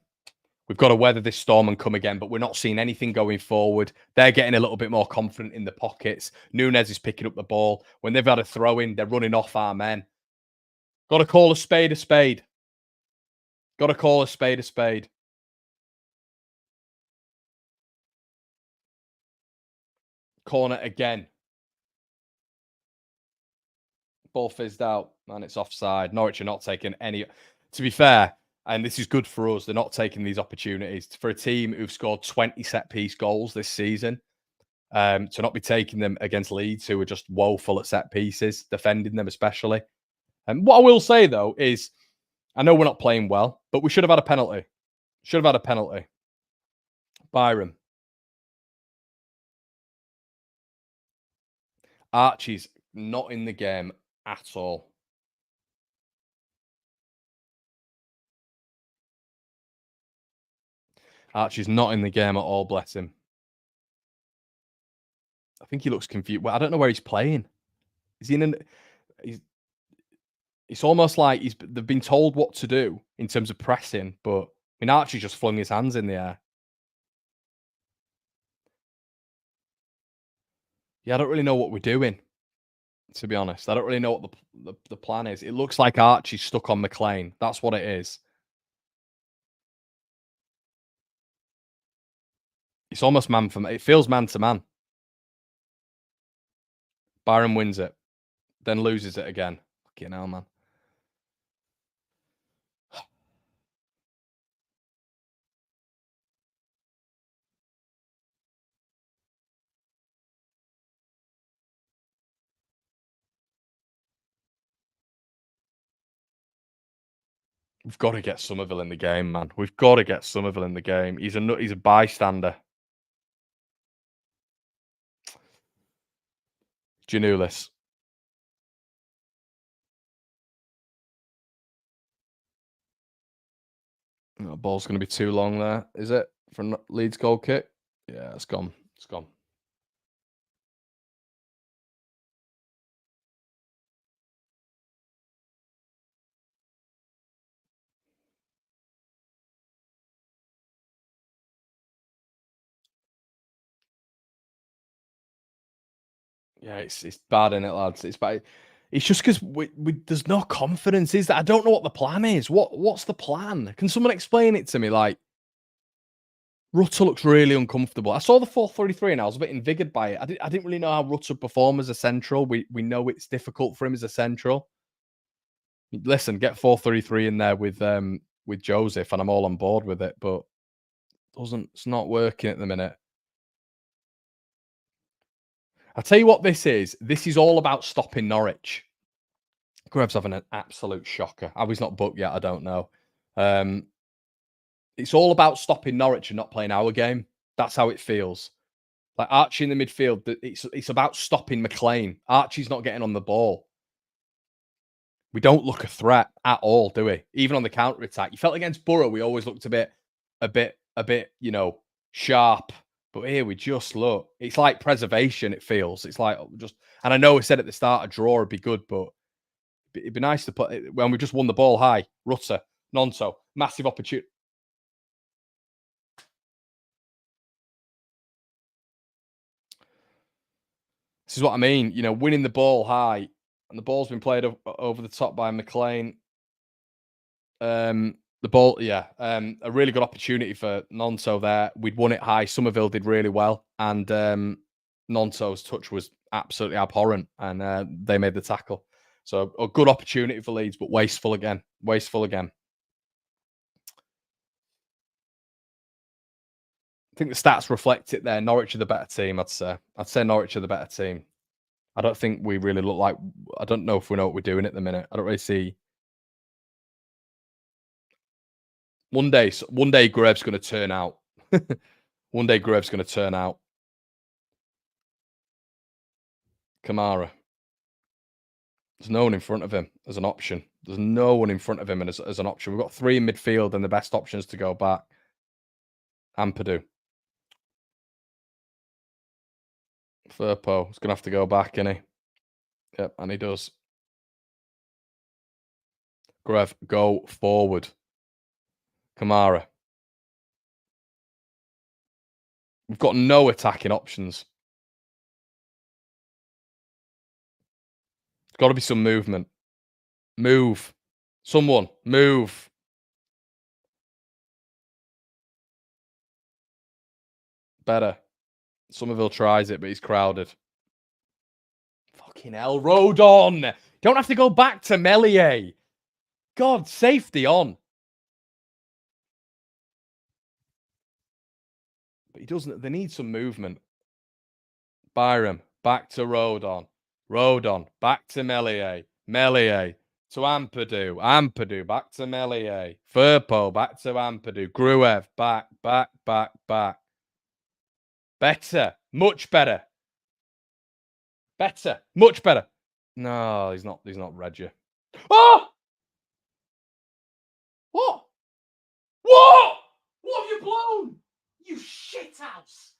We've got to weather this storm and come again, but we're not seeing anything going forward. They're getting a little bit more confident in the pockets. Nunez is picking up the ball. When they've had a throw in, they're running off our men. Got to call a spade a spade. Got to call a spade a spade. Corner again. Ball fizzed out, and it's offside. Norwich are not taking any. To be fair, and this is good for us, they're not taking these opportunities. For a team who've scored 20 set-piece goals this season, to not be taking them against Leeds, who are just woeful at set pieces, defending them especially. And what I will say, though, is I know we're not playing well, but we should have had a penalty. Should have had a penalty. Byram. Archie's not in the game at all. Archie's not in the game at all, bless him. I think he looks confused. Well, I don't know where he's playing. Is he in an... It's almost like they've been told what to do in terms of pressing, but I mean, Archie just flung his hands in the air. Yeah, I don't really know what we're doing, to be honest. I don't really know what the plan is. It looks like Archie's stuck on McLean. That's what it is. It's almost it feels man to man. Byron wins it, then loses it again. Fucking hell, man. We've got to get Somerville in the game, man. We've got to get Somerville in the game. He's a bystander. Giannoulis. The ball's going to be too long there, is it? For Leeds goal kick? Yeah, it's gone. It's gone. Yeah, it's bad, isn't it, lads? It's bad. It's just because there's no confidence. Is that I don't know what the plan is. What's the plan? Can someone explain it to me? Like, Rutter looks really uncomfortable. I saw the 4-3-3 and I was a bit invigorated by it. I didn't really know how Rutter perform as a central. We know it's difficult for him as a central. Listen, get 4-3-3 in there with Joseph, and I'm all on board with it. But it's not working at the minute. I'll tell you what this is. This is all about stopping Norwich. Grubb's having an absolute shocker. How he's not booked yet, I don't know. It's all about stopping Norwich and not playing our game. That's how it feels. Like Archie in the midfield, it's about stopping McLean. Archie's not getting on the ball. We don't look a threat at all, do we? Even on the counter attack, you felt against Borough, we always looked a bit, sharp. But here we just look. It's like preservation. It feels. It's like just. And I know we said at the start a draw would be good, but it'd be nice to put it when we just won the ball high. Rutter, Nonso, massive opportunity. This is what I mean. Winning the ball high, and the ball's been played over the top by McLean. The ball, yeah, a really good opportunity for Nonso there. We'd won it high. Somerville did really well, and Nonso's touch was absolutely abhorrent, and they made the tackle. So a good opportunity for Leeds, but wasteful again. Wasteful again. I think the stats reflect it there. Norwich are the better team, I'd say. I'd say Norwich are the better team. I don't think we really look like. I don't know if we know what we're doing at the minute. I don't really see. One day, Grev's going to turn out. One day, Grev's going to turn out. Kamara. There's no one in front of him as an option. There's no one in front of him as an option. We've got three in midfield and the best options to go back. Ampadu. Firpo is going to have to go back, isn't he? Yep, and he does. Grev, go forward. Kamara. We've got no attacking options. There's got to be some movement. Move. Someone, move. Better. Somerville tries it, but he's crowded. Fucking hell, Rodon. Don't have to go back to Melier. God, safety on. But he doesn't. They need some movement. Byram, back to Rodon. Rodon, back to Melier. Melier to Ampadu. Ampadu, back to Melier. Firpo, back to Ampadu. Gruev, back. Better. Much better. Better. Much better. No, he's not Reggie. Oh! What? What? What have you blown? You shithouse.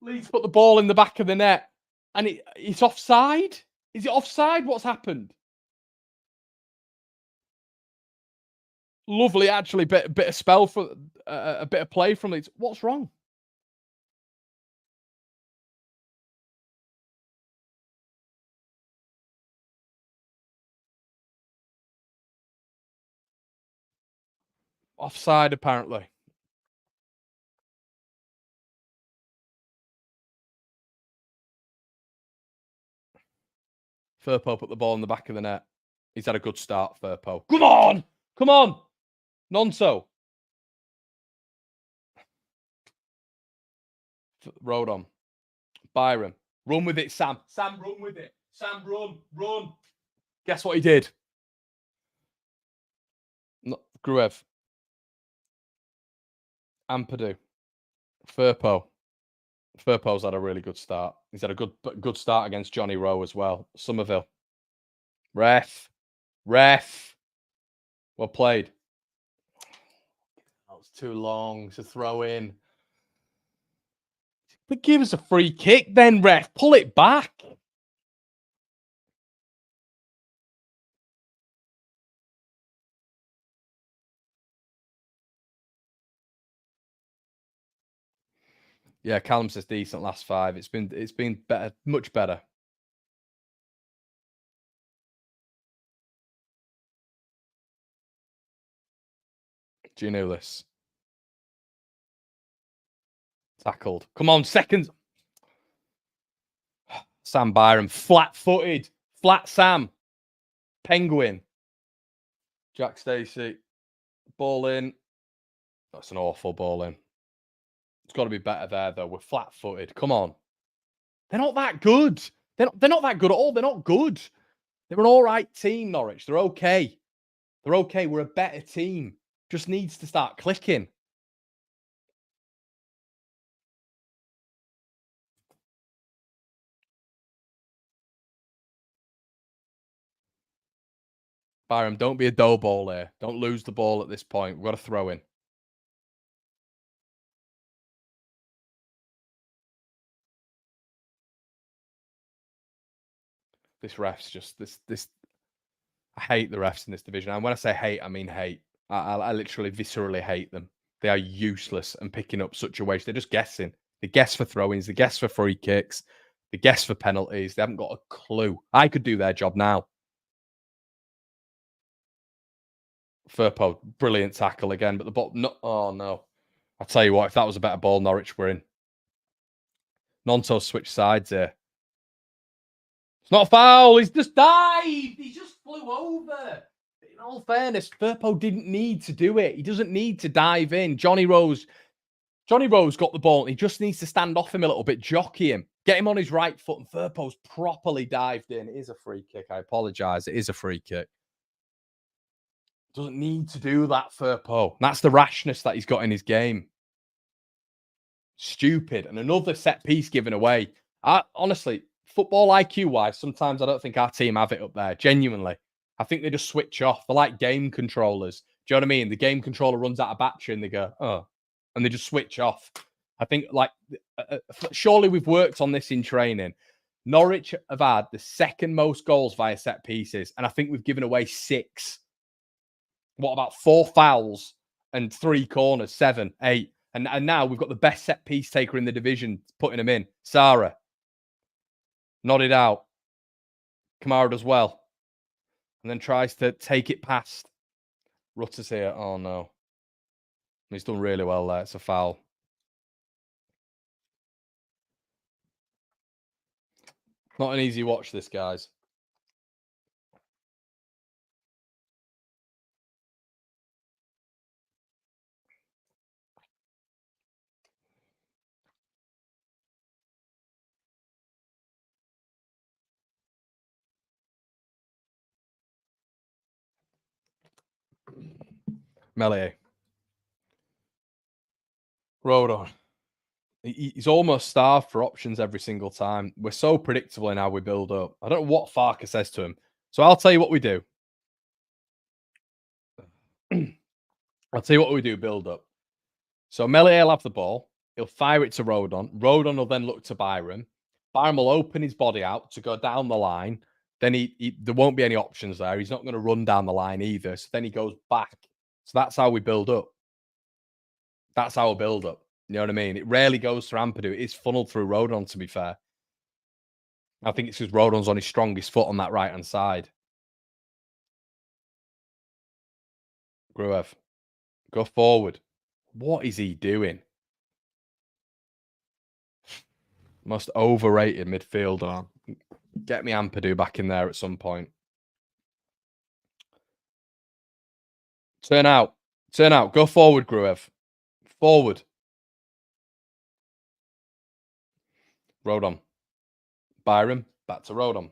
Leeds put the ball in the back of the net and it's offside? Is it offside? What's happened? Lovely, actually. Bit of spell for a bit of play from Leeds. What's wrong? Offside, apparently. Firpo put the ball in the back of the net. He's had a good start, Firpo. Come on! Come on! Nonso. Rodon. Byram. Run with it, Sam. Sam, run with it. Sam, run. Guess what he did? Gruev. Ampadu. Firpo. Firpo's had a really good start. He's had a good start against Johnny Rowe as well. Somerville. Ref. Well played. That was too long to throw in. But give us a free kick then, ref. Pull it back. Yeah, Callum says decent last 5. It's been better, much better. Giannoulis. Tackled. Come on, seconds. Sam Byram, flat-footed. Flat Sam. Penguin. Jack Stacey. Ball in. That's an awful ball in. It's got to be better there, though. We're flat-footed. Come on. They're not that good. They're not that good at all. They're not good. They're an all right team, Norwich. They're okay. They're okay. We're a better team. Just needs to start clicking. Byram, don't be a dough ball there. Don't lose the ball at this point. We've got to throw in. This ref's just this. I hate the refs in this division. And when I say hate, I mean hate. I literally viscerally hate them. They are useless and picking up such a waste. They're just guessing. They guess for throw-ins. They guess for free kicks. They guess for penalties. They haven't got a clue. I could do their job now. Firpo, brilliant tackle again, but the ball. No, oh no! I tell you what, if that was a better ball, Norwich were in. Nonto switched sides here. It's not a foul. He's just dived. He just flew over. In all fairness, Firpo didn't need to do it. He doesn't need to dive in. Johnny Rose got the ball. He just needs to stand off him a little bit, jockey him, get him on his right foot, and Firpo's properly dived in. It is a free kick. I apologise. It is a free kick. Doesn't need to do that, Firpo. That's the rashness that he's got in his game. Stupid. And another set piece given away. Honestly, football IQ wise, sometimes I don't think our team have it up there. Genuinely. I think they just switch off. They're like game controllers. Do you know what I mean? The game controller runs out of battery and they go, oh, and they just switch off. I think, like, surely we've worked on this in training. Norwich have had the second most goals via set pieces, and I think we've given away 6. What about 4 fouls and 3 corners? 7, 8. And now we've got the best set piece taker in the division putting them in. Sarah. Nodded out. Kamara does well. And then tries to take it past. Rutter's here. Oh, no. He's done really well there. It's a foul. Not an easy watch, this, guys. Melee. Rodon. He's almost starved for options every single time. We're so predictable in how we build up. I don't know what Farker says to him. So I'll tell you what we do. I'll tell you what we do, build up. So Melee will have the ball. He'll fire it to Rodon. Rodon will then look to Byram. Byram will open his body out to go down the line. Then there won't be any options there. He's not going to run down the line either. So then he goes back. So that's how we build up. That's our build up. You know what I mean? It rarely goes through Ampadu. It is funneled through Rodon, to be fair. I think it's because Rodon's on his strongest foot on that right-hand side. Gruev, go forward. What is he doing? Most overrated midfielder. Get me Ampadu back in there at some point. Turn out. Go forward, Gruev. Forward. Rodon. Byram, back to Rodon.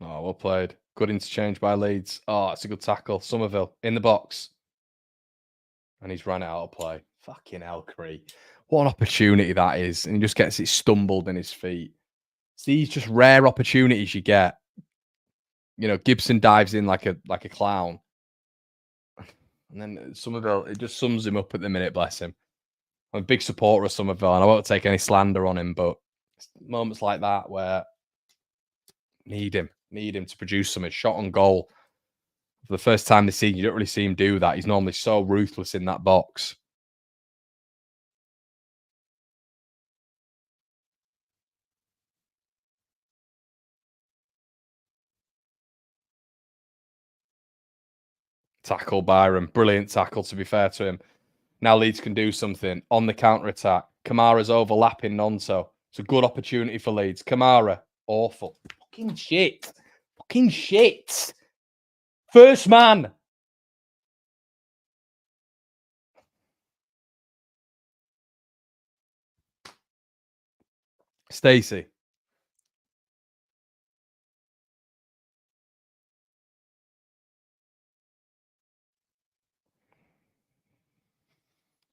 Oh, well played. Good interchange by Leeds. Oh, it's a good tackle. Somerville in the box. And he's ran it out of play. Fucking hell, Cree. What an opportunity that is. And he just gets it stumbled in his feet. It's these just rare opportunities you get. You know, Gibson dives in like a clown. And then Somerville, it just sums him up at the minute, bless him. I'm a big supporter of Somerville, and I won't take any slander on him, but moments like that where need him to produce something. Shot on goal. For the first time this season, you don't really see him do that. He's normally so ruthless in that box. Tackle Byron. Brilliant tackle, to be fair to him. Now Leeds can do something on the counter-attack. Kamara's overlapping Nonto. It's a good opportunity for Leeds. Kamara, awful. Fucking shit. Fucking shit. First man. Stacey.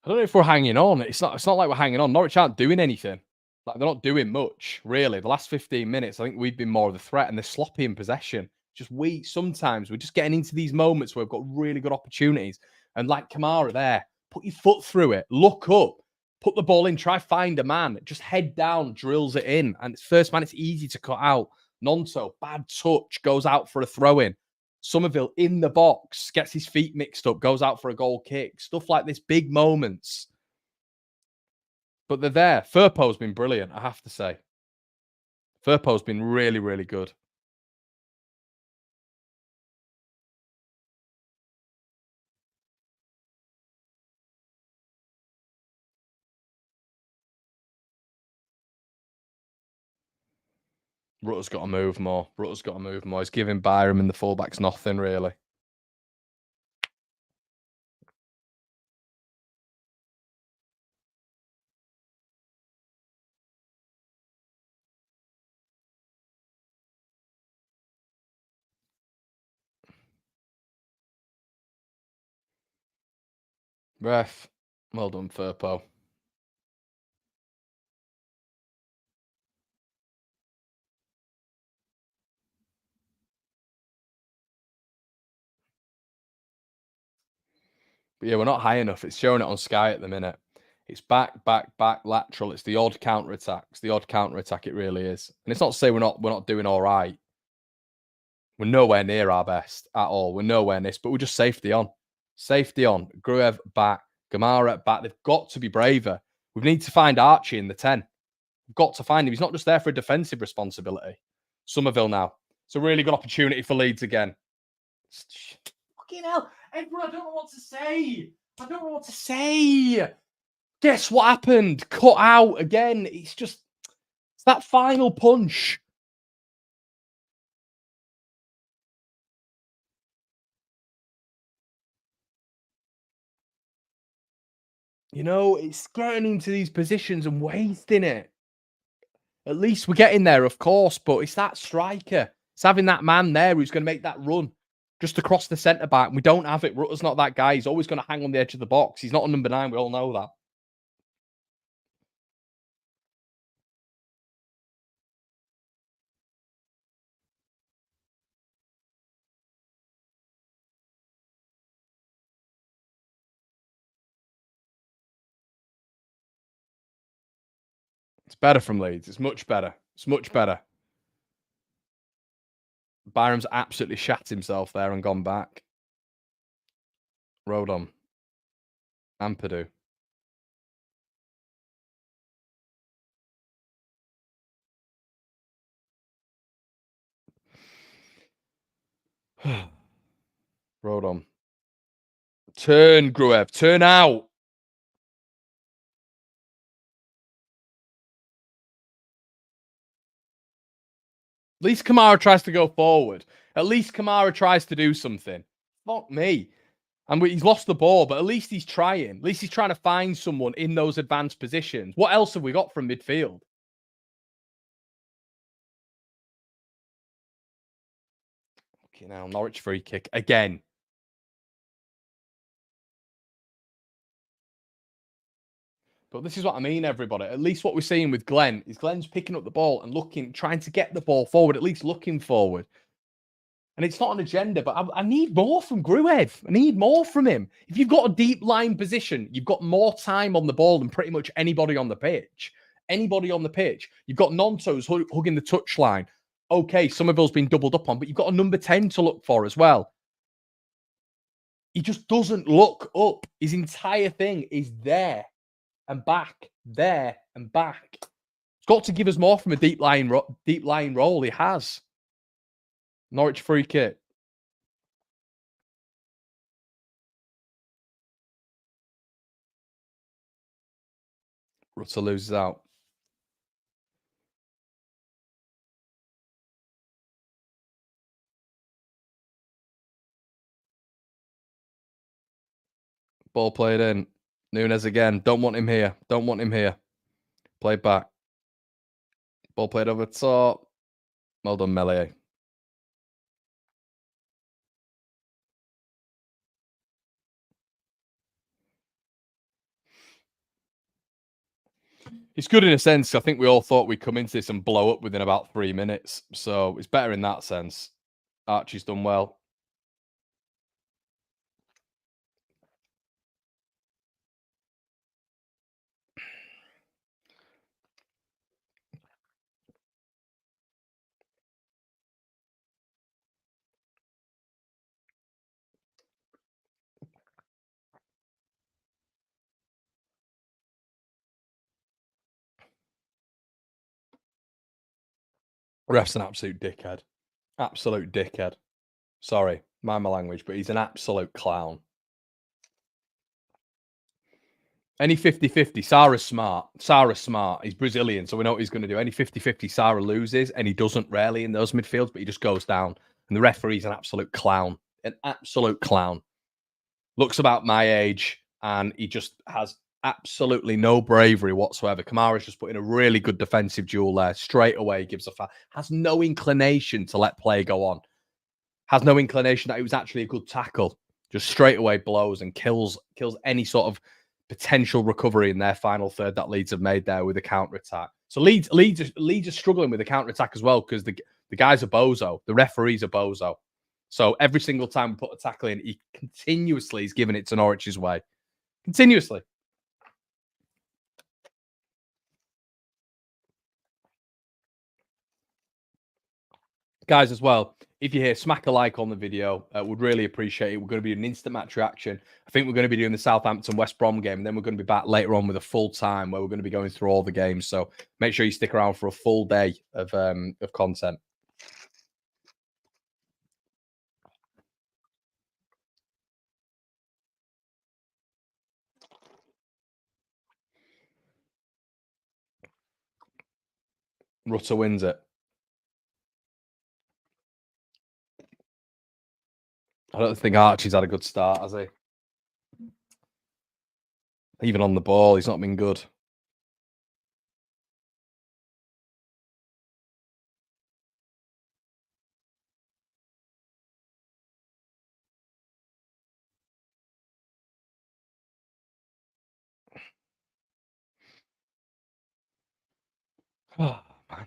I don't know if we're hanging on. It's not like we're hanging on. Norwich aren't doing anything. Like, they're not doing much, really. The last 15 minutes, I think we've been more of the threat, and they're sloppy in possession. Just sometimes we're just getting into these moments where we've got really good opportunities. And like Kamara there, put your foot through it, look up, put the ball in, try find a man, just head down, drills it in. And it's first man, it's easy to cut out. Nonto, bad touch, goes out for a throw in. Somerville in the box, gets his feet mixed up, goes out for a goal kick. Stuff like this, big moments. But they're there. Firpo's been brilliant, I have to say. Firpo's been really, really good. Rutter's got to move more. He's giving Byram and the fullbacks nothing, really. Ref, well done, Firpo. But yeah, we're not high enough. It's showing it on Sky at the minute. It's back, lateral. It's the odd counter attack. It really is. And it's not to say we're not doing all right. We're nowhere near our best at all. We're nowhere near, but we're just safety on. Safety on. Gruev back. Gamara back. They've got to be braver. We need to find Archie in the 10. We've got to find him. He's not just there for a defensive responsibility. Somerville now. It's a really good opportunity for Leeds again. Fucking hell. Edward, I don't know what to say. Guess what happened? Cut out again. It's that final punch. You know, it's getting into these positions and wasting it. At least we're getting there, of course, but it's that striker. It's having that man there who's going to make that run just across the centre back. We don't have it. Rutter's not that guy. He's always going to hang on the edge of the box. He's not a number 9. We all know that. It's better from Leeds. It's much better. Byram's absolutely shat himself there and gone back. Rodon. Ampadu. Rodon. Turn, Gruev. Turn out. At least Kamara tries to go forward. At least Kamara tries to do something. Fuck me. And he's lost the ball, but at least he's trying. At least he's trying to find someone in those advanced positions. What else have we got from midfield? Fucking hell, Norwich free kick again. But this is what I mean, everybody. At least what we're seeing with Glenn is Glenn's picking up the ball and looking, trying to get the ball forward, at least looking forward. And it's not an agenda, but I need more from Gruev. I need more from him. If you've got a deep line position, you've got more time on the ball than pretty much anybody on the pitch. Anybody on the pitch. You've got Nonto's hugging the touchline. Okay, Somerville's been doubled up on, but you've got a number 10 to look for as well. He just doesn't look up. His entire thing is there and back, there and back. He's got to give us more from a deep line role. He has. Norwich free kick. Rutter loses out. Ball played in. Nunes again. Don't want him here. Don't want him here. Play back. Ball played over top. Well done, Melier. It's good in a sense. I think we all thought we'd come into this and blow up within about 3 minutes. So it's better in that sense. Archie's done well. Ref's an absolute dickhead. Absolute dickhead. Sorry, mind my language, but he's an absolute clown. Any 50-50, Sarah's smart. Sarah's smart. He's Brazilian, so we know what he's going to do. Any 50-50, Sarah loses, and he doesn't rarely in those midfields, but he just goes down. And the referee's an absolute clown. An absolute clown. Looks about my age, and he just has absolutely no bravery whatsoever. Kamara's just put in a really good defensive duel there. Straight away, gives a foul. Has no inclination to let play go on. Has no inclination that it was actually a good tackle. Just straight away blows and kills any sort of potential recovery in their final third that Leeds have made there with a counter-attack. So Leeds are struggling with the counter-attack as well because the guy's a bozo. The referee's a bozo. So every single time we put a tackle in, he continuously is giving it to Norwich's way. Continuously. Guys, as well, if you're here, smack a like on the video. Would really appreciate it. We're going to be an instant match reaction. I think we're going to be doing the Southampton-West Brom game, and then we're going to be back later on with a full time where we're going to be going through all the games. So make sure you stick around for a full day of content. Rutter wins it. I don't think Archie's had a good start, has he? Even on the ball, he's not been good. Oh, man.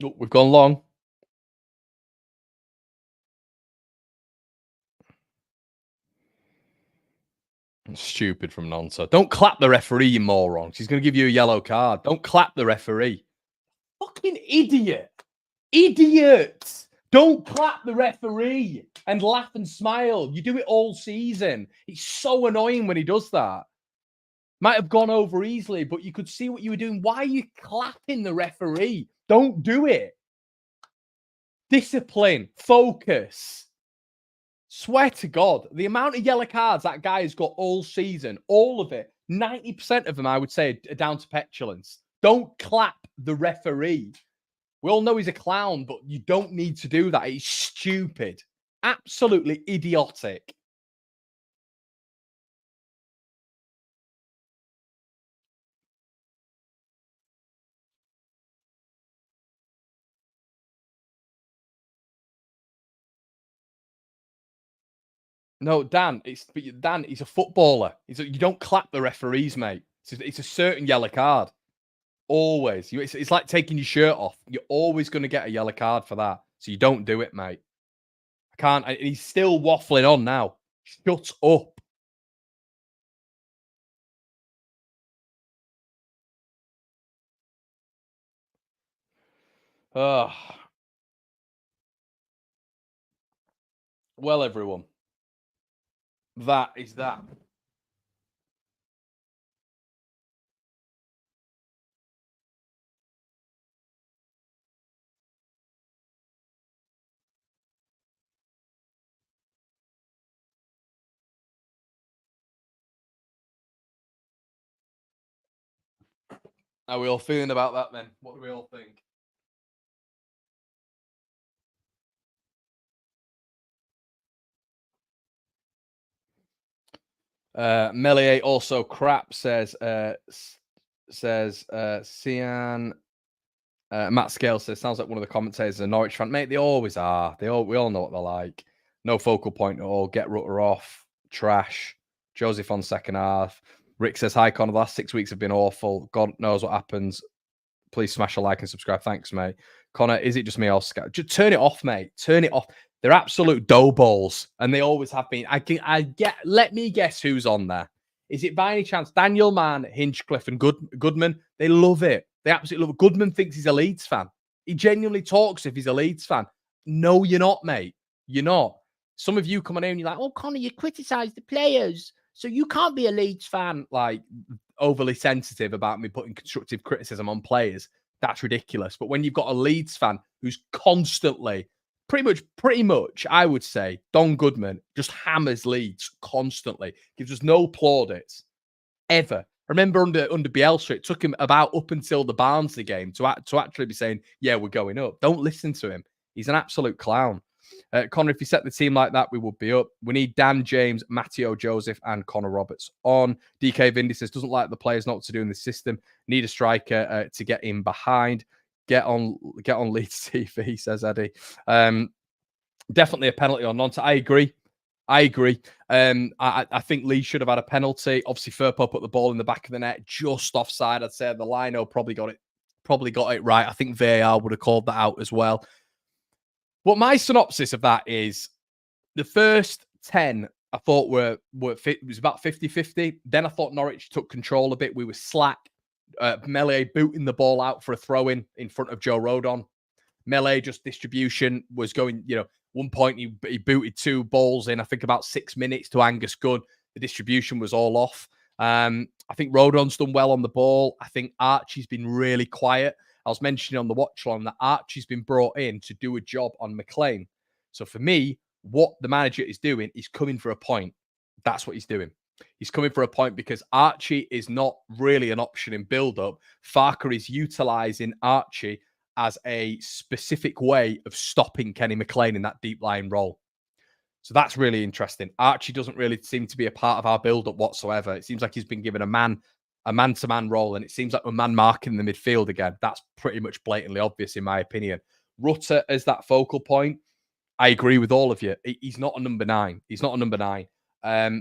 Oh, we've gone long. Stupid from Nonso. Don't clap the referee, you moron. She's going to give you a yellow card. Don't clap the referee. Fucking idiot. Idiot. Don't clap the referee and laugh and smile. You do it all season. It's so annoying when he does that. Might have gone over easily, but you could see what you were doing. Why are you clapping the referee? Don't do it. Discipline. Focus. Swear to God, the amount of yellow cards that guy has got all season, all of it, 90% of them, I would say, are down to petulance. Don't clap the referee. We all know he's a clown, but you don't need to do that. He's stupid. Absolutely idiotic. No, Dan, Dan. He's a footballer. You don't clap the referees, mate. It's a certain yellow card. Always. It's like taking your shirt off. You're always going to get a yellow card for that. So you don't do it, mate. I can't. And he's still waffling on now. Shut up. Oh, well, everyone, that is that. How are we all feeling about that then? What do we all think? Melier also crap says Cian. Matt Scale says sounds like one of the commentators is a Norwich fan. Mate, they always are. We all know what they're like. No focal point at all. Get Rutter off. Trash. Joseph on second half. Rick says, hi, Connor. The last 6 weeks have been awful. God knows what happens. Please smash a like and subscribe. Thanks, mate. Connor, is it just me or Scout? Just turn it off, mate. Turn it off. They're absolute dough balls, and they always have been. Let me guess who's on there. Is it by any chance Daniel Mann, Hinchcliffe, and Goodman? They love it. They absolutely love it. Goodman thinks he's a Leeds fan. He genuinely talks if he's a Leeds fan. No, you're not, mate. You're not. Some of you come on here and you're like, oh, Connor, you criticise the players, so you can't be a Leeds fan. Like, overly sensitive about me putting constructive criticism on players. That's ridiculous. But when you've got a Leeds fan who's constantly, pretty much, I would say, Don Goodman just hammers Leeds constantly, gives us no plaudits ever. I remember under Bielsa, it took him about up until the Barnsley game to actually be saying, yeah, we're going up. Don't listen to him. He's an absolute clown. Connor, if you set the team like that, we would be up. We need Dan James, Matteo Joseph, and Connor Roberts on. DK Vindy says, doesn't like the players not to do in the system. Need a striker to get in behind. Get on Leeds TV, says Eddie. Definitely a penalty on Nonta. I agree. I think Leeds should have had a penalty. Obviously, Firpo put the ball in the back of the net, just offside. I'd say the lino probably got it right. I think VAR would have called that out as well. But my synopsis of that is the first 10 I thought were fit. It was about 50-50. Then I thought Norwich took control a bit. We were slack. Melier booting the ball out for a throw in front of Joe Rodon. Melier just distribution was going, one point he booted 2 balls in, I think about 6 minutes to Angus Gunn. The distribution was all off. I think Rodon's done well on the ball. I think Archie's been really quiet. I was mentioning on the Watchalong that Archie's been brought in to do a job on McLean. So for me, what the manager is doing is coming for a point. That's what he's doing. He's coming for a point because Archie is not really an option in build-up. Farker is utilising Archie as a specific way of stopping Kenny McLean in that deep line role. So that's really interesting. Archie doesn't really seem to be a part of our build-up whatsoever. It seems like he's been given a man-to-man role, and it seems like a man marking the midfield again. That's pretty much blatantly obvious, in my opinion. Rutter as that focal point, I agree with all of you. He's not a number 9.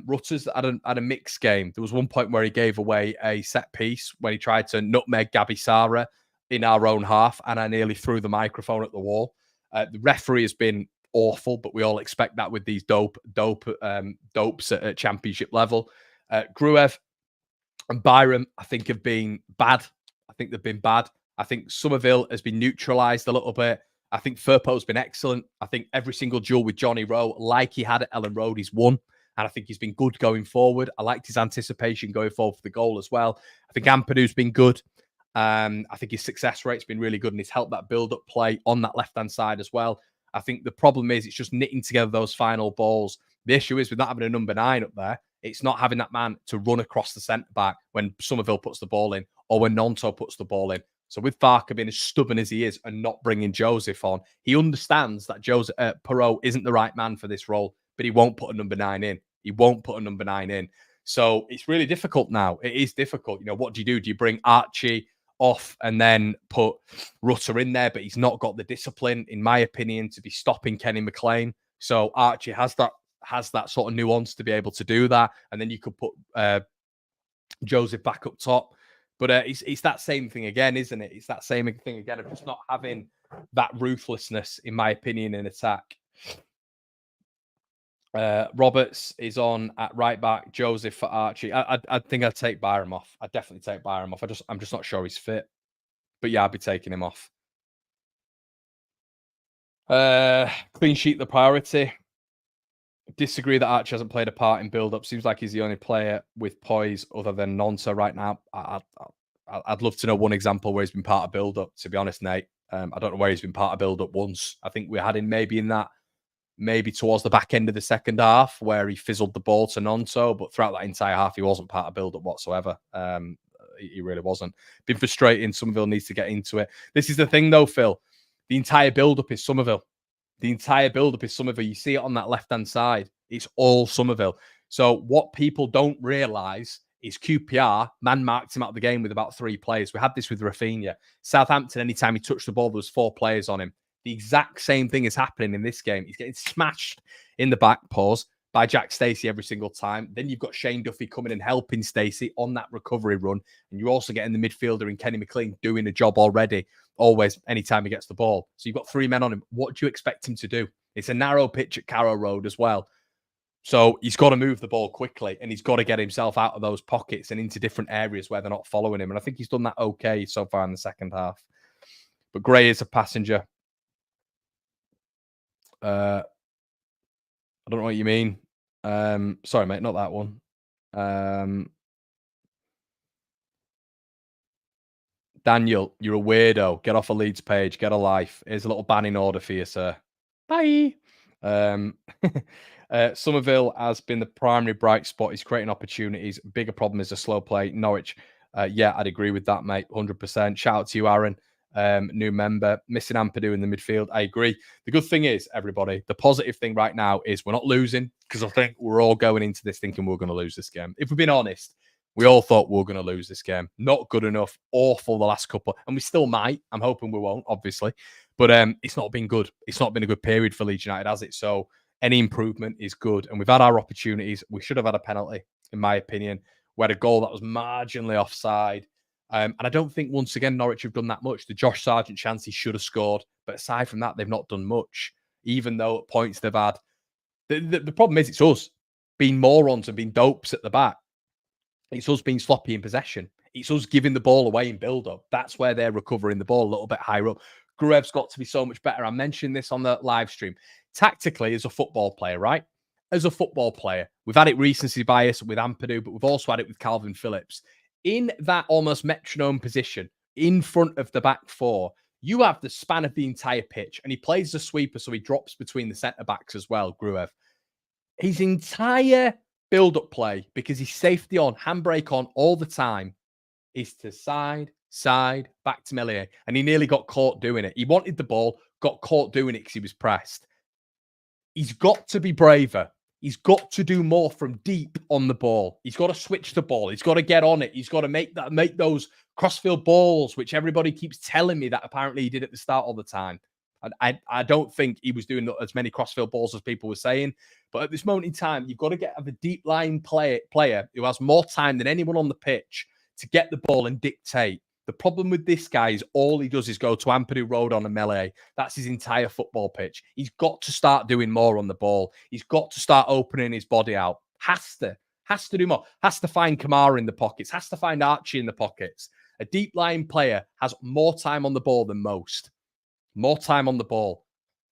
Rutter's had a mixed game. There was one point where he gave away a set piece when he tried to nutmeg Gabby Sara in our own half, and I nearly threw the microphone at the wall. The referee has been awful, but we all expect that with these dopes at championship level. Gruev and Byram, I think, have been bad. I think they've been bad. I think Somerville has been neutralised a little bit. I think Firpo's been excellent. I think every single duel with Johnny Rowe, like he had at Ellen Road, he's won. And I think he's been good going forward. I liked his anticipation going forward for the goal as well. I think Ampadu's been good. I think his success rate's been really good, and he's helped that build-up play on that left-hand side as well. I think the problem is it's just knitting together those final balls. The issue is with not having a number 9 up there, it's not having that man to run across the centre-back when Somerville puts the ball in or when Nonto puts the ball in. So with Farke being as stubborn as he is and not bringing Joseph on, he understands that Perot isn't the right man for this role, but he won't put a number 9 in. He won't put a number 9 in. So it's really difficult now. It is difficult. You know, what do? Do you bring Archie off and then put Rutter in there? But he's not got the discipline, in my opinion, to be stopping Kenny McLean. So Archie has that sort of nuance to be able to do that. And then you could put Joseph back up top. But it's that same thing again, isn't it? It's that same thing again of just not having that ruthlessness, in my opinion, in attack. Roberts is on at right back. Joseph for Archie. I think I'd take Byram off. I'd definitely take Byram off. I'm just not sure he's fit. But yeah, I'd be taking him off. Clean sheet the priority. Disagree that Archie hasn't played a part in build-up. Seems like he's the only player with poise other than Nonsa right now. I'd love to know one example where he's been part of build-up, to be honest, Nate. I don't know where he's been part of build-up once. I think we had him maybe towards the back end of the second half where he fizzled the ball to Nonso, but throughout that entire half, he wasn't part of build-up whatsoever. He really wasn't. Been frustrating. Somerville needs to get into it. This is the thing, though, Phil. The entire build-up is Somerville. The entire build-up is Somerville. You see it on that left-hand side. It's all Somerville. So what people don't realise is QPR man-marked him out of the game with about 3 players. We had this with Rafinha. Southampton, anytime he touched the ball, there was 4 players on him. The exact same thing is happening in this game. He's getting smashed in the back pause by Jack Stacey every single time. Then you've got Shane Duffy coming and helping Stacey on that recovery run. And you're also getting the midfielder in Kenny McLean doing a job already, always, anytime he gets the ball. So you've got 3 men on him. What do you expect him to do? It's a narrow pitch at Carrow Road as well. So he's got to move the ball quickly and he's got to get himself out of those pockets and into different areas where they're not following him. And I think he's done that okay so far in the second half. But Gray is a passenger. I don't know what you mean. Sorry, mate, not that one. Daniel, you're a weirdo. Get off a Leeds page. Get a life. Here's a little banning order for you, sir. Bye. Somerville has been the primary bright spot. He's creating opportunities. Bigger problem is a slow play. Norwich. Yeah, I'd agree with that, mate. 100%. Shout out to you, Aaron. New member. Missing Ampadu in the midfield. I agree. The good thing is, everybody, the positive thing right now is we're not losing, because I think we're all going into this thinking we're going to lose this game. If we've been honest, we all thought we were going to lose this game. Not good enough. Awful the last couple. And we still might. I'm hoping we won't, obviously. But it's not been good. It's not been a good period for Leeds United, has it? So any improvement is good. And we've had our opportunities. We should have had a penalty, in my opinion. We had a goal that was marginally offside. And I don't think, once again, Norwich have done that much. The Josh Sargent chance, he should have scored. But aside from that, they've not done much, even though at points they've had. The problem is, it's us being morons and being dopes at the back. It's us being sloppy in possession. It's us giving the ball away in build-up. That's where they're recovering the ball a little bit higher up. Gruev's got to be so much better. I mentioned this on the live stream. Tactically, as a football player, right? As a football player, we've had it recency bias with Ampadu, but we've also had it with Calvin Phillips. In that almost metronome position, in front of the back 4, you have the span of the entire pitch, and he plays the sweeper, so he drops between the centre-backs as well, Gruev. His entire build-up play, because he's safety on, handbrake on all the time, is to side, back to Meslier. And he nearly got caught doing it. He wanted the ball, got caught doing it because he was pressed. He's got to be braver. He's got to do more from deep on the ball. He's got to switch the ball. He's got to get on it. He's got to make those crossfield balls, which everybody keeps telling me that apparently he did at the start all the time. I don't think he was doing as many crossfield balls as people were saying. But at this moment in time, you've got to have a deep line player who has more time than anyone on the pitch to get the ball and dictate. The problem with this guy is all he does is go to Ampadu Road on a melee. That's his entire football pitch. He's got to start doing more on the ball. He's got to start opening his body out. Has to do more. Has to find Kamara in the pockets. Has to find Archie in the pockets. A deep line player has more time on the ball than most. More time on the ball.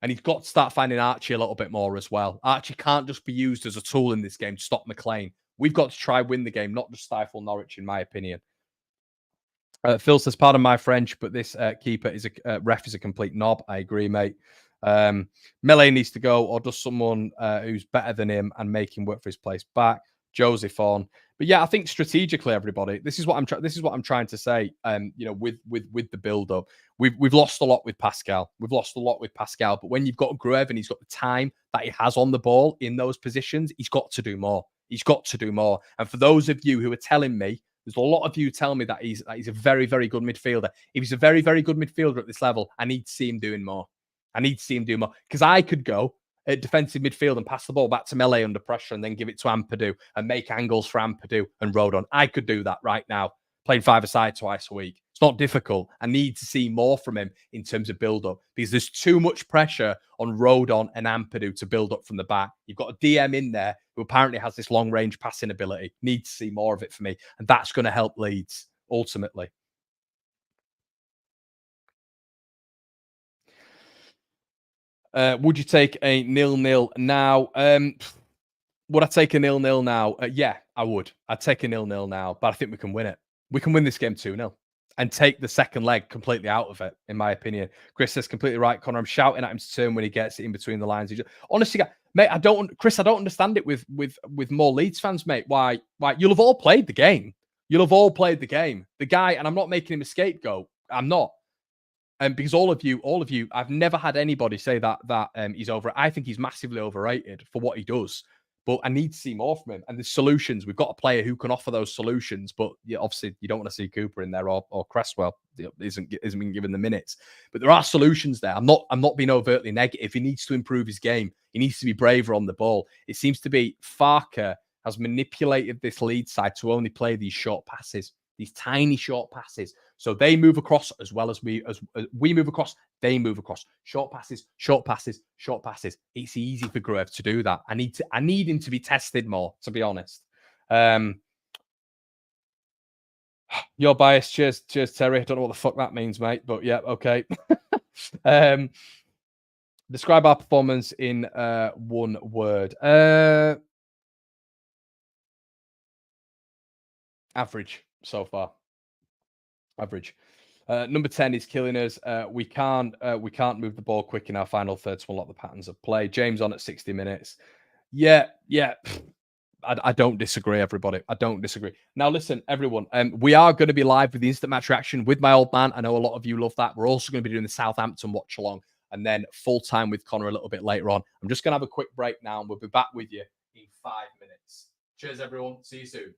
And he's got to start finding Archie a little bit more as well. Archie can't just be used as a tool in this game to stop McLean. We've got to try win the game, not just stifle Norwich, in my opinion. Phil says, pardon my French, but this keeper ref is a complete knob. I agree, mate. Melee needs to go, or does someone who's better than him and make him work for his place back. Joseph on. But yeah, I think strategically, everybody, this is what I'm trying to say. With the build up, we've lost a lot with Pascal. We've lost a lot with Pascal. But when you've got Gruev and he's got the time that he has on the ball in those positions, he's got to do more. He's got to do more. And for those of you who are telling me, there's a lot of you telling me that he's a very, very good midfielder. If he's a very, very good midfielder at this level, I need to see him doing more. I need to see him do more because I could go at defensive midfield and pass the ball back to Melee under pressure and then give it to Ampadu and make angles for Ampadu and Rodon. I could do that right now, playing five-a-side twice a week. It's not difficult. I need to see more from him in terms of build-up because there's too much pressure on Rodon and Ampadu to build up from the back. You've got a DM in there who apparently has this long-range passing ability. Need to see more of it for me, and that's going to help Leeds ultimately. Would you take a 0-0 now? Would I take a 0-0 now? Yeah, I would. I'd take a 0-0 now, but I think we can win it. We can win this game 2-0 and take the second leg completely out of it, in my opinion. Chris says completely right, Connor. I'm shouting at him to turn when he gets it in between the lines. Honestly, mate, I don't understand it with more Leeds fans, mate. Why you'll have all played the game. You'll have all played the game. The guy, and I'm not making him a scapegoat. I'm not. Because all of you, I've never had anybody say that he's over. I think he's massively overrated for what he does. But I need to see more from him. And the solutions, we've got a player who can offer those solutions. But yeah, obviously, you don't want to see Cooper in there or Cresswell isn't being given the minutes. But there are solutions there. I'm not being overtly negative. He needs to improve his game. He needs to be braver on the ball. It seems to be Farker has manipulated this lead side to only play these short passes, these tiny short passes. So they move across as well as we move across. They move across. Short passes, short passes, short passes. It's easy for Gruev to do that. I need him to be tested more, to be honest. Your bias. Cheers, Terry. I don't know what the fuck that means, mate. But yeah, okay. Describe our performance in one word. Average so far. Average. Number 10 is killing us. We can't move the ball quick in our final third to unlock the patterns of play. James on at 60 minutes. Yeah. I don't disagree, everybody. I don't disagree. Now, listen, everyone. We are going to be live with the instant match reaction with my old man. I know a lot of you love that. We're also going to be doing the Southampton watch along and then full time with Connor a little bit later on. I'm just going to have a quick break now and we'll be back with you in 5 minutes. Cheers, everyone. See you soon.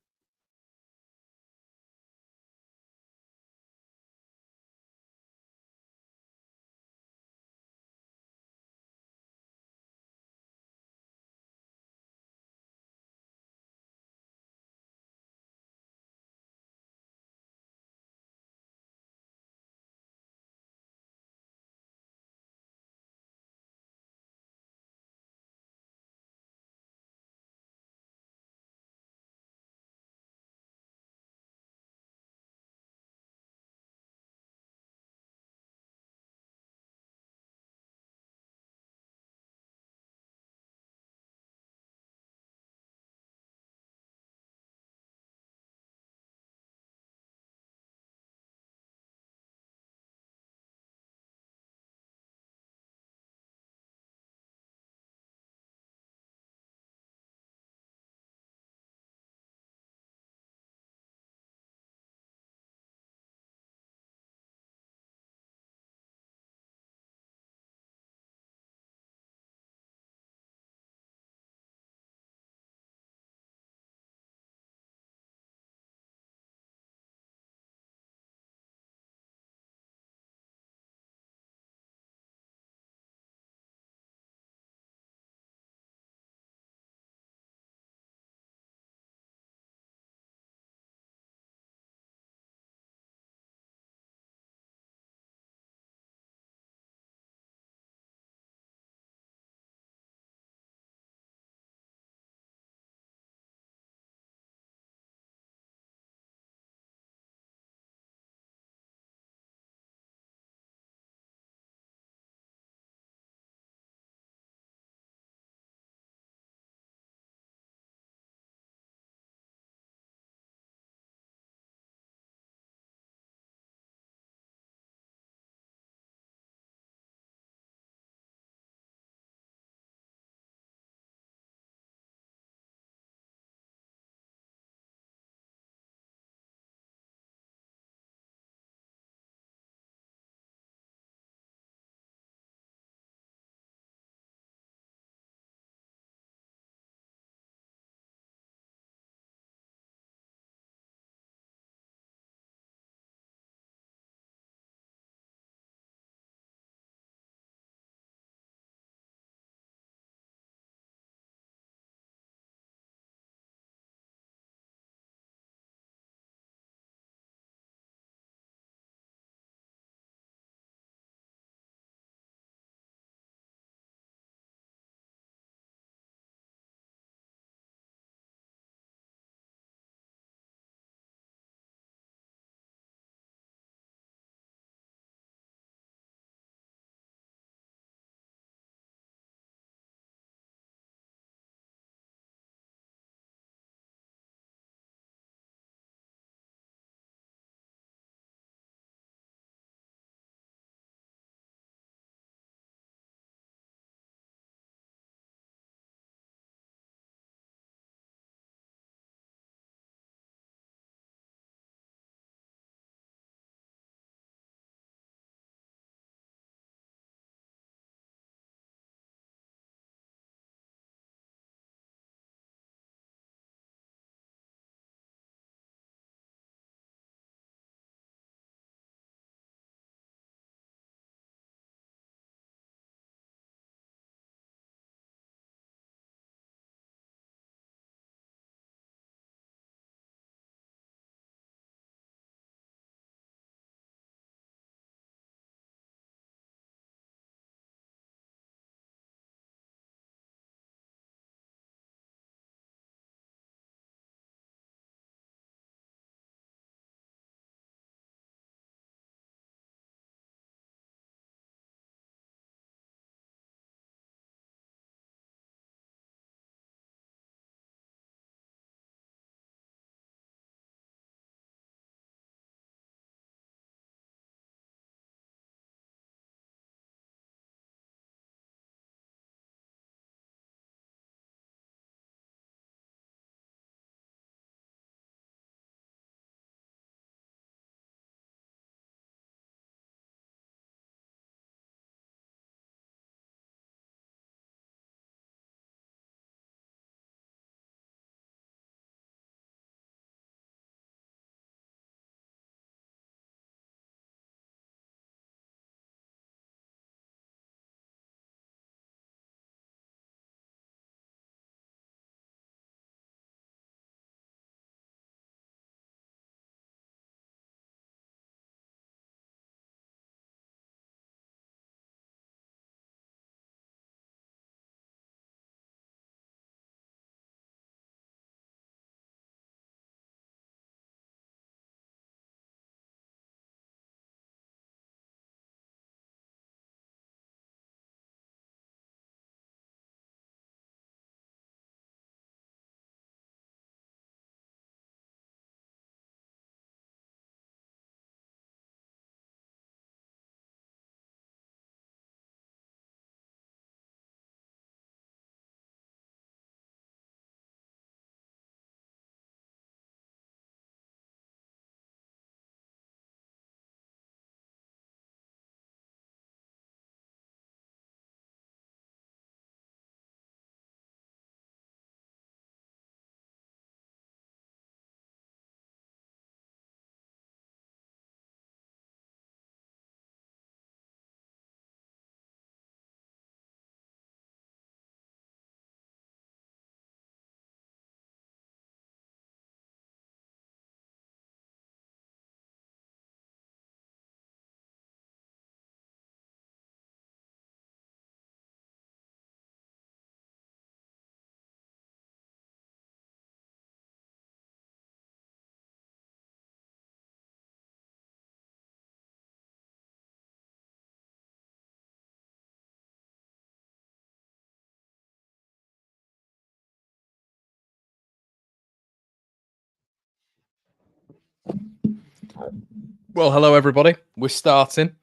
Well, hello everybody. We're starting.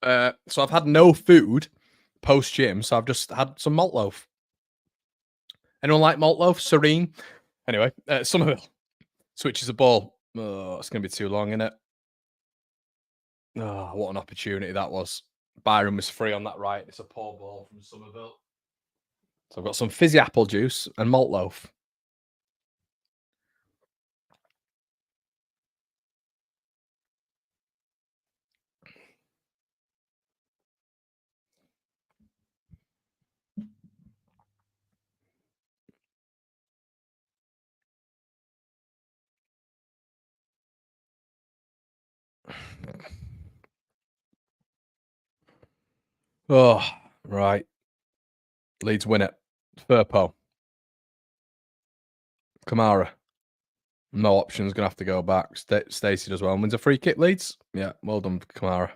So I've had no food post gym, so I've just had some malt loaf. Anyone like malt loaf? Serene. Anyway, Somerville switches the ball. Oh, it's going to be too long, isn't it? Oh, what an opportunity that was. Byron was free on that right. It's a poor ball from Somerville. So I've got some fizzy apple juice and malt loaf. Oh, right. Leeds win it. Furpo. Kamara. No options. Going to have to go back. Stacey does well. Wins a free kick, Leeds. Yeah, well done, Kamara.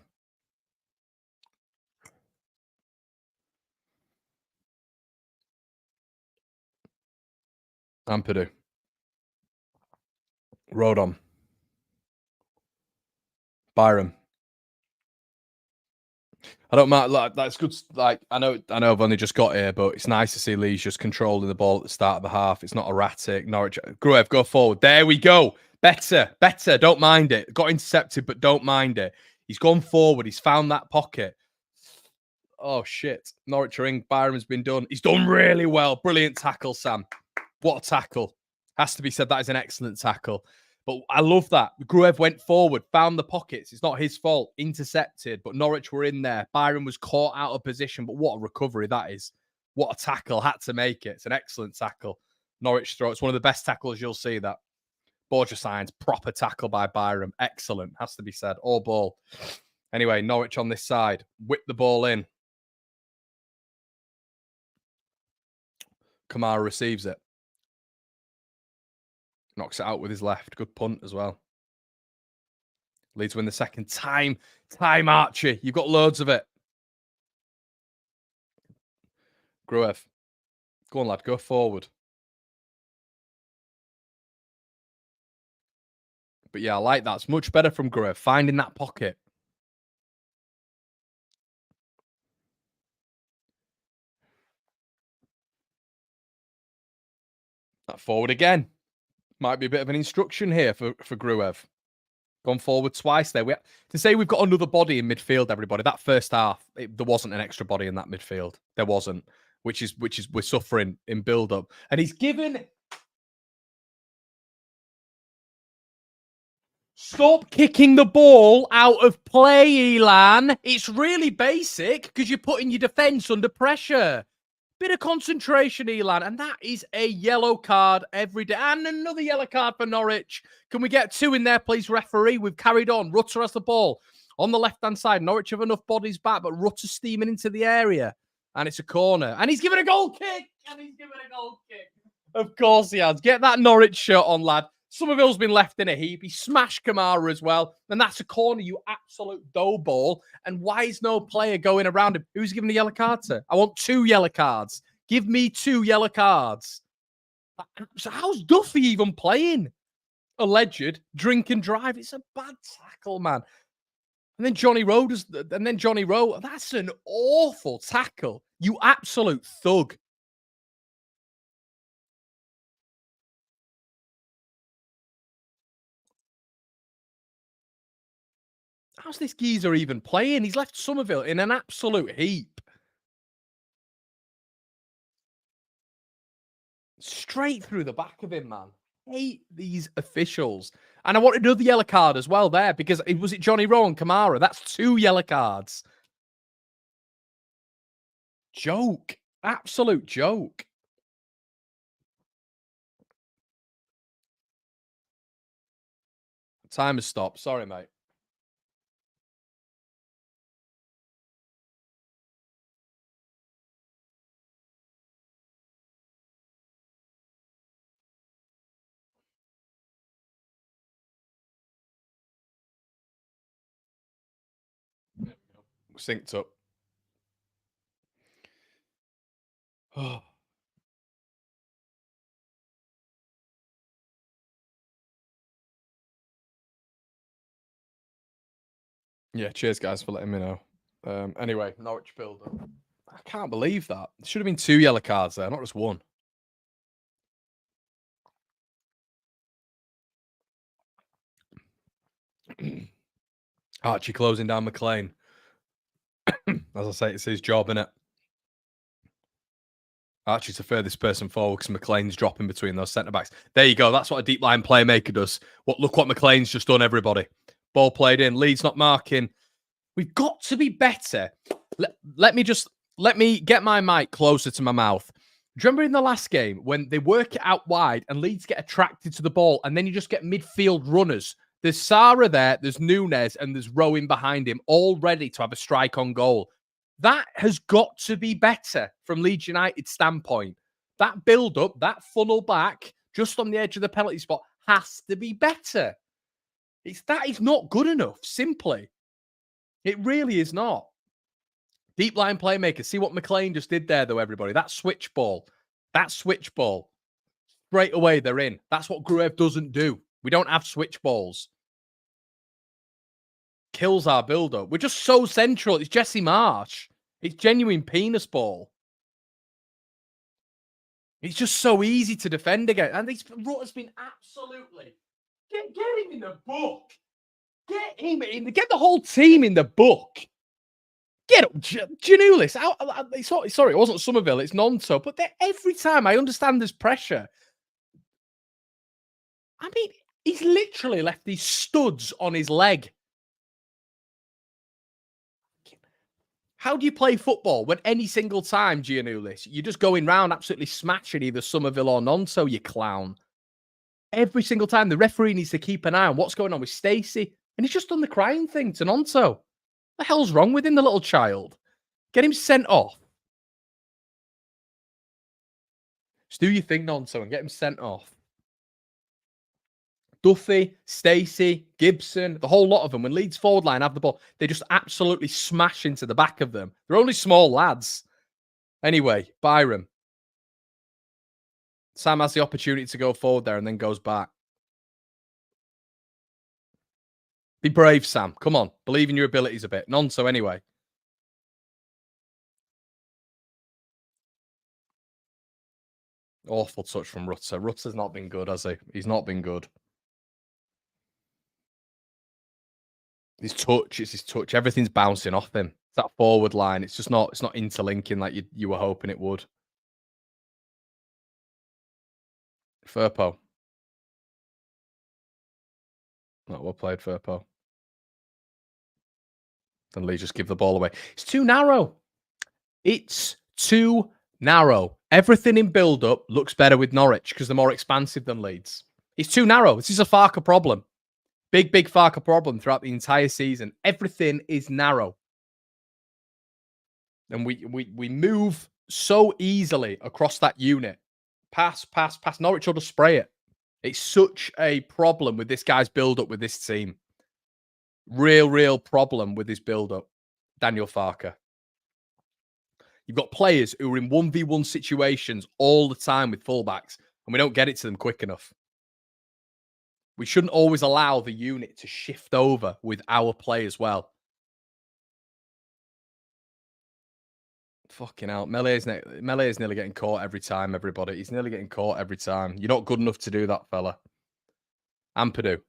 Ampadu. Rodon. Byron. I don't mind. Like, that's good. Like I know I've only just got here, but it's nice to see Leeds just controlling the ball at the start of the half. It's not erratic. Norwich, Gruev, go forward. There we go. Better. Don't mind it. Got intercepted, but don't mind it. He's gone forward. He's found that pocket. Oh shit! Norwich are in. Byron's been done. He's done really well. Brilliant tackle, Sam. What a tackle! Has to be said. That is an excellent tackle. But I love that. Gruev went forward, found the pockets. It's not his fault. Intercepted, but Norwich were in there. Byron was caught out of position, but what a recovery that is. What a tackle. Had to make it. It's an excellent tackle. Norwich throw. It's one of the best tackles you'll see that. Borgia signs. Proper tackle by Byron. Excellent. Has to be said. All ball. Anyway, Norwich on this side. Whip the ball in. Kamara receives it. Knocks it out with his left. Good punt as well. Leeds win the second. Time, Archie. You've got loads of it. Gruev. Go on, lad. Go forward. But yeah, I like that. It's much better from Gruev. Finding that pocket. That forward again. Might be a bit of an instruction here for Gruev. Gone forward twice there. To say we've got another body in midfield, everybody. That first half, there wasn't an extra body in that midfield. There wasn't, which is we're suffering in build up. And he's given. Stop kicking the ball out of play, Elan. It's really basic because you're putting your defence under pressure. Bit of concentration, Elan, and that is a yellow card every day. And another yellow card for Norwich. Can we get two in there, please, referee? We've carried on. Rutter has the ball on the left-hand side. Norwich have enough bodies back, but Rutter's steaming into the area. And it's a corner. And he's given a goal kick. Of course he has. Get that Norwich shirt on, lad. Somerville's been left in a heap. He smashed Kamara as well. And that's a corner, you absolute dough ball. And why is no player going around him? Who's giving a yellow card to? I want 2 yellow cards. Give me 2 yellow cards. So how's Duffy even playing? Alleged drink and drive. It's a bad tackle, man. And then Johnny Rowe that's an awful tackle. You absolute thug. How's this geezer even playing? He's left Somerville in an absolute heap. Straight through the back of him, man. Hate these officials. And I wanted another yellow card as well there because was it Johnny Rowe and Kamara? That's 2 yellow cards. Joke. Absolute joke. Time has stopped. Sorry, mate. Synced up. Oh. Yeah, cheers, guys, for letting me know. Anyway, Norwich build up. I can't believe that. There should have been 2 yellow cards there, not just 1. Archie closing down McLean. As I say, it's his job, innit? Archie's the furthest person forward because McLean's dropping between those centre backs. There you go. That's what a deep line playmaker does. Look what McLean's just done, everybody. Ball played in. Leeds not marking. We've got to be better. Let me get my mic closer to my mouth. Do you remember in the last game when they work it out wide and Leeds get attracted to the ball and then you just get midfield runners? There's Sarah there, there's Nunes, and there's Rowan behind him, all ready to have a strike on goal. That has got to be better from Leeds United's standpoint. That build-up, that funnel back, just on the edge of the penalty spot, has to be better. That is not good enough, simply. It really is not. Deep line playmaker. See what McLean just did there, though, everybody. That switch ball. Straight away, they're in. That's what Gruev doesn't do. We don't have switch balls. Kills our build-up. We're just so central. It's Jesse Marsh. It's genuine penis ball. It's just so easy to defend again. And this rut has been absolutely... Get him in the book. Get the whole team in the book. Get up, Giannoulis. Sorry, it wasn't Somerville. It's Nonto. But every time I understand there's pressure. I mean, he's literally left these studs on his leg. How do you play football when any single time, Giannoulis, you're just going round absolutely smashing either Somerville or Nonto, you clown? Every single time, the referee needs to keep an eye on what's going on with Stacey. And he's just done the crying thing to Nonto. The hell's wrong with him, the little child? Get him sent off. Just do your thing, Nonto, and get him sent off. Duffy, Stacey, Gibson, the whole lot of them, when Leeds forward line have the ball, they just absolutely smash into the back of them. They're only small lads. Anyway, Byram. Sam has the opportunity to go forward there and then goes back. Be brave, Sam. Come on. Believe in your abilities a bit. Nonso, anyway. Awful touch from Rutter. Rutter's not been good, has he? He's not been good. His touch, it's his touch. Everything's bouncing off him. It's that forward line. It's just not, it's not interlinking like you were hoping it would. Firpo. Not well played, Firpo. Then Lee just give the ball away. It's too narrow. It's too narrow. Everything in build-up looks better with Norwich because they're more expansive than Leeds. It's too narrow. This is a Farker problem. Big Farker problem throughout the entire season. Everything is narrow. And we move so easily across that unit. Pass. Norwich will just spray it. It's such a problem with this guy's build-up with this team. Real problem with his build-up. Daniel Farker. You've got players who are in 1v1 situations all the time with fullbacks, and we don't get it to them quick enough. We shouldn't always allow the unit to shift over with our play as well. Fucking hell. Melee is nearly getting caught every time, everybody. He's nearly getting caught every time. You're not good enough to do that, fella. Ampadu.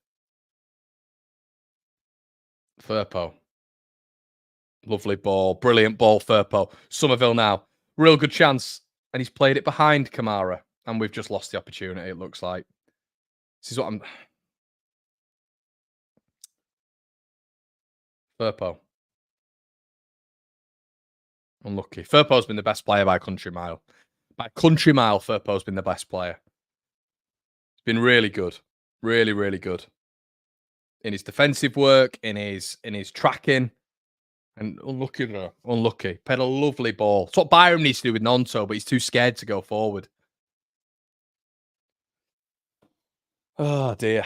Firpo. Lovely ball. Brilliant ball, Firpo. Somerville now. Real good chance. And he's played it behind Kamara. And we've just lost the opportunity, it looks like. This is what I'm... Firpo. Unlucky. Firpo's been the best player by a country mile. By a country mile, Firpo's been the best player. It's been really good. Really good. In his defensive work, in his tracking. And unlucky though. Unlucky. Played a lovely ball. It's what Byram needs to do with Nonto, but he's too scared to go forward. Oh dear.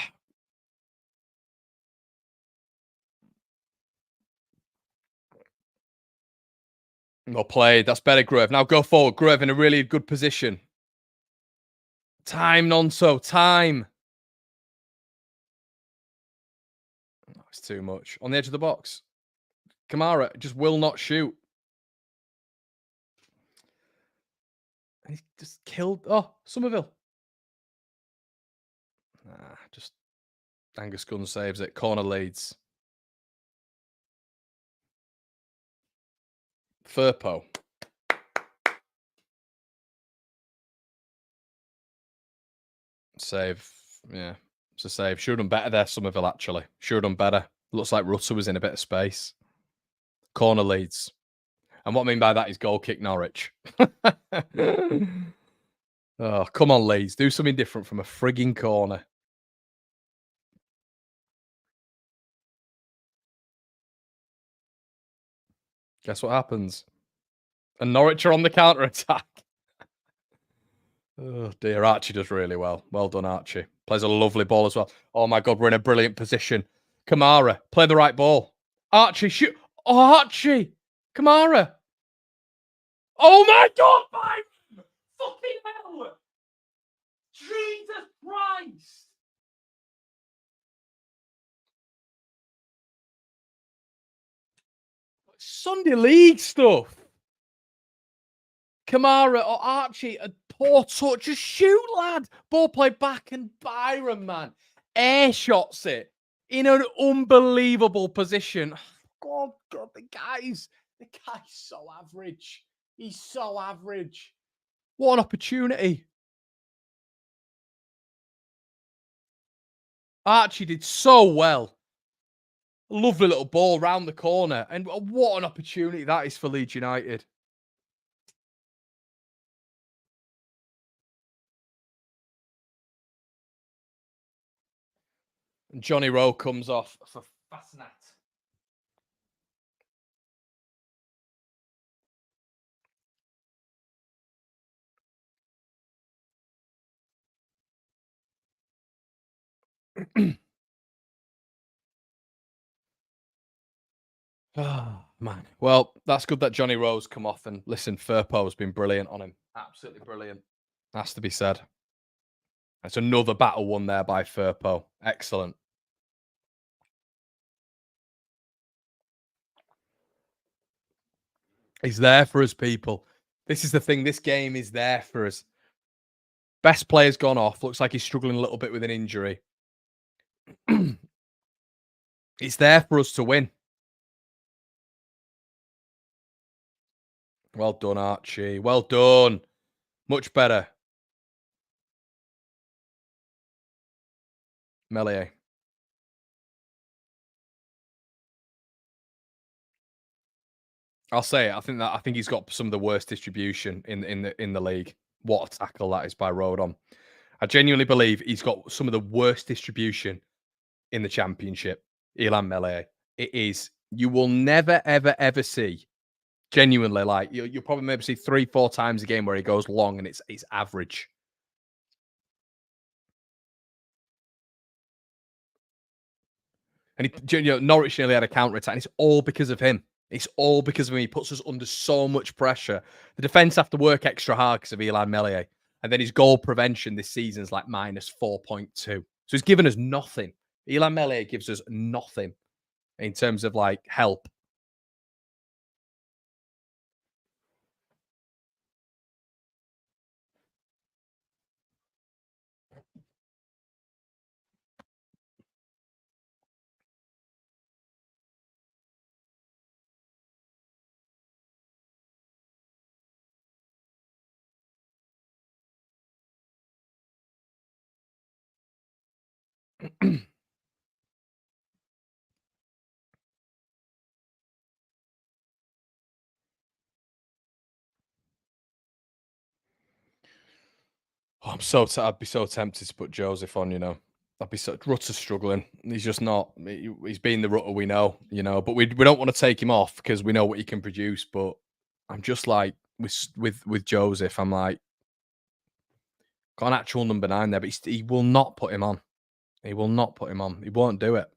Well played. That's better, Gruev. Now go forward. Gruev in a really good position. Time, Nonso. Time. Oh, it's too much. On the edge of the box. Kamara just will not shoot. He's just killed. Oh, Somerville. Just Angus Gunn saves it. Corner Leeds. Firpo. Save. Yeah. It's a save. Should have done better there, Somerville, actually. Should have done better. Looks like Rutter was in a bit of space. Corner Leeds. And what I mean by that is goal kick Norwich. Oh, come on, Leeds. Do something different from a frigging corner. Guess what happens? And Norwich are on the counter attack. Oh dear, Archie does really well. Well done, Archie. Plays a lovely ball as well. Oh my God, we're in a brilliant position. Kamara, play the right ball. Archie, shoot. Oh, Archie. Kamara. Oh my God, Byron. Fucking hell. Jesus Christ. Sunday League stuff. Kamara or Archie, a poor touch. Just shoot, lad. Ball played back and Byron, man, air shots it in an unbelievable position. God, the guy's so average. He's so average. What an opportunity. Archie did so well. Lovely little ball round the corner. And what an opportunity that is for Leeds United. And Johnny Rowe comes off for Fascinat. Oh, man. Well, that's good that Johnny Rowe's come off. And listen, Firpo's been brilliant on him. Absolutely brilliant. Has to be said. It's another battle won there by Firpo. Excellent. He's there for us, people. This is the thing. This game is there for us. Best player's gone off. Looks like he's struggling a little bit with an injury. It's there for us to win. Well done, Archie. Well done. Much better. Melier. I'll say it. I think he's got some of the worst distribution in the league. What a tackle that is by Rodon. I genuinely believe he's got some of the worst distribution in the championship. Ilan Melier. It is. You will never, ever, ever see. Genuinely, like you'll probably maybe see 3-4 times a game where he goes long and it's average. And Norwich nearly had a counter attack. And it's all because of him. It's all because of him. He puts us under so much pressure. The defense have to work extra hard because of Ilan Melier. And then his goal prevention this season is like minus 4.2. So he's given us nothing. Ilan Melier gives us nothing in terms of like help. Oh, I'd be so tempted to put Joseph on, I'd be so Rutter's struggling. He's just not. He's been the Rutter we know, But we don't want to take him off because we know what he can produce. But I'm just like with Joseph. I'm like got an actual number 9 there, but he will not put him on. He will not put him on. He won't do it.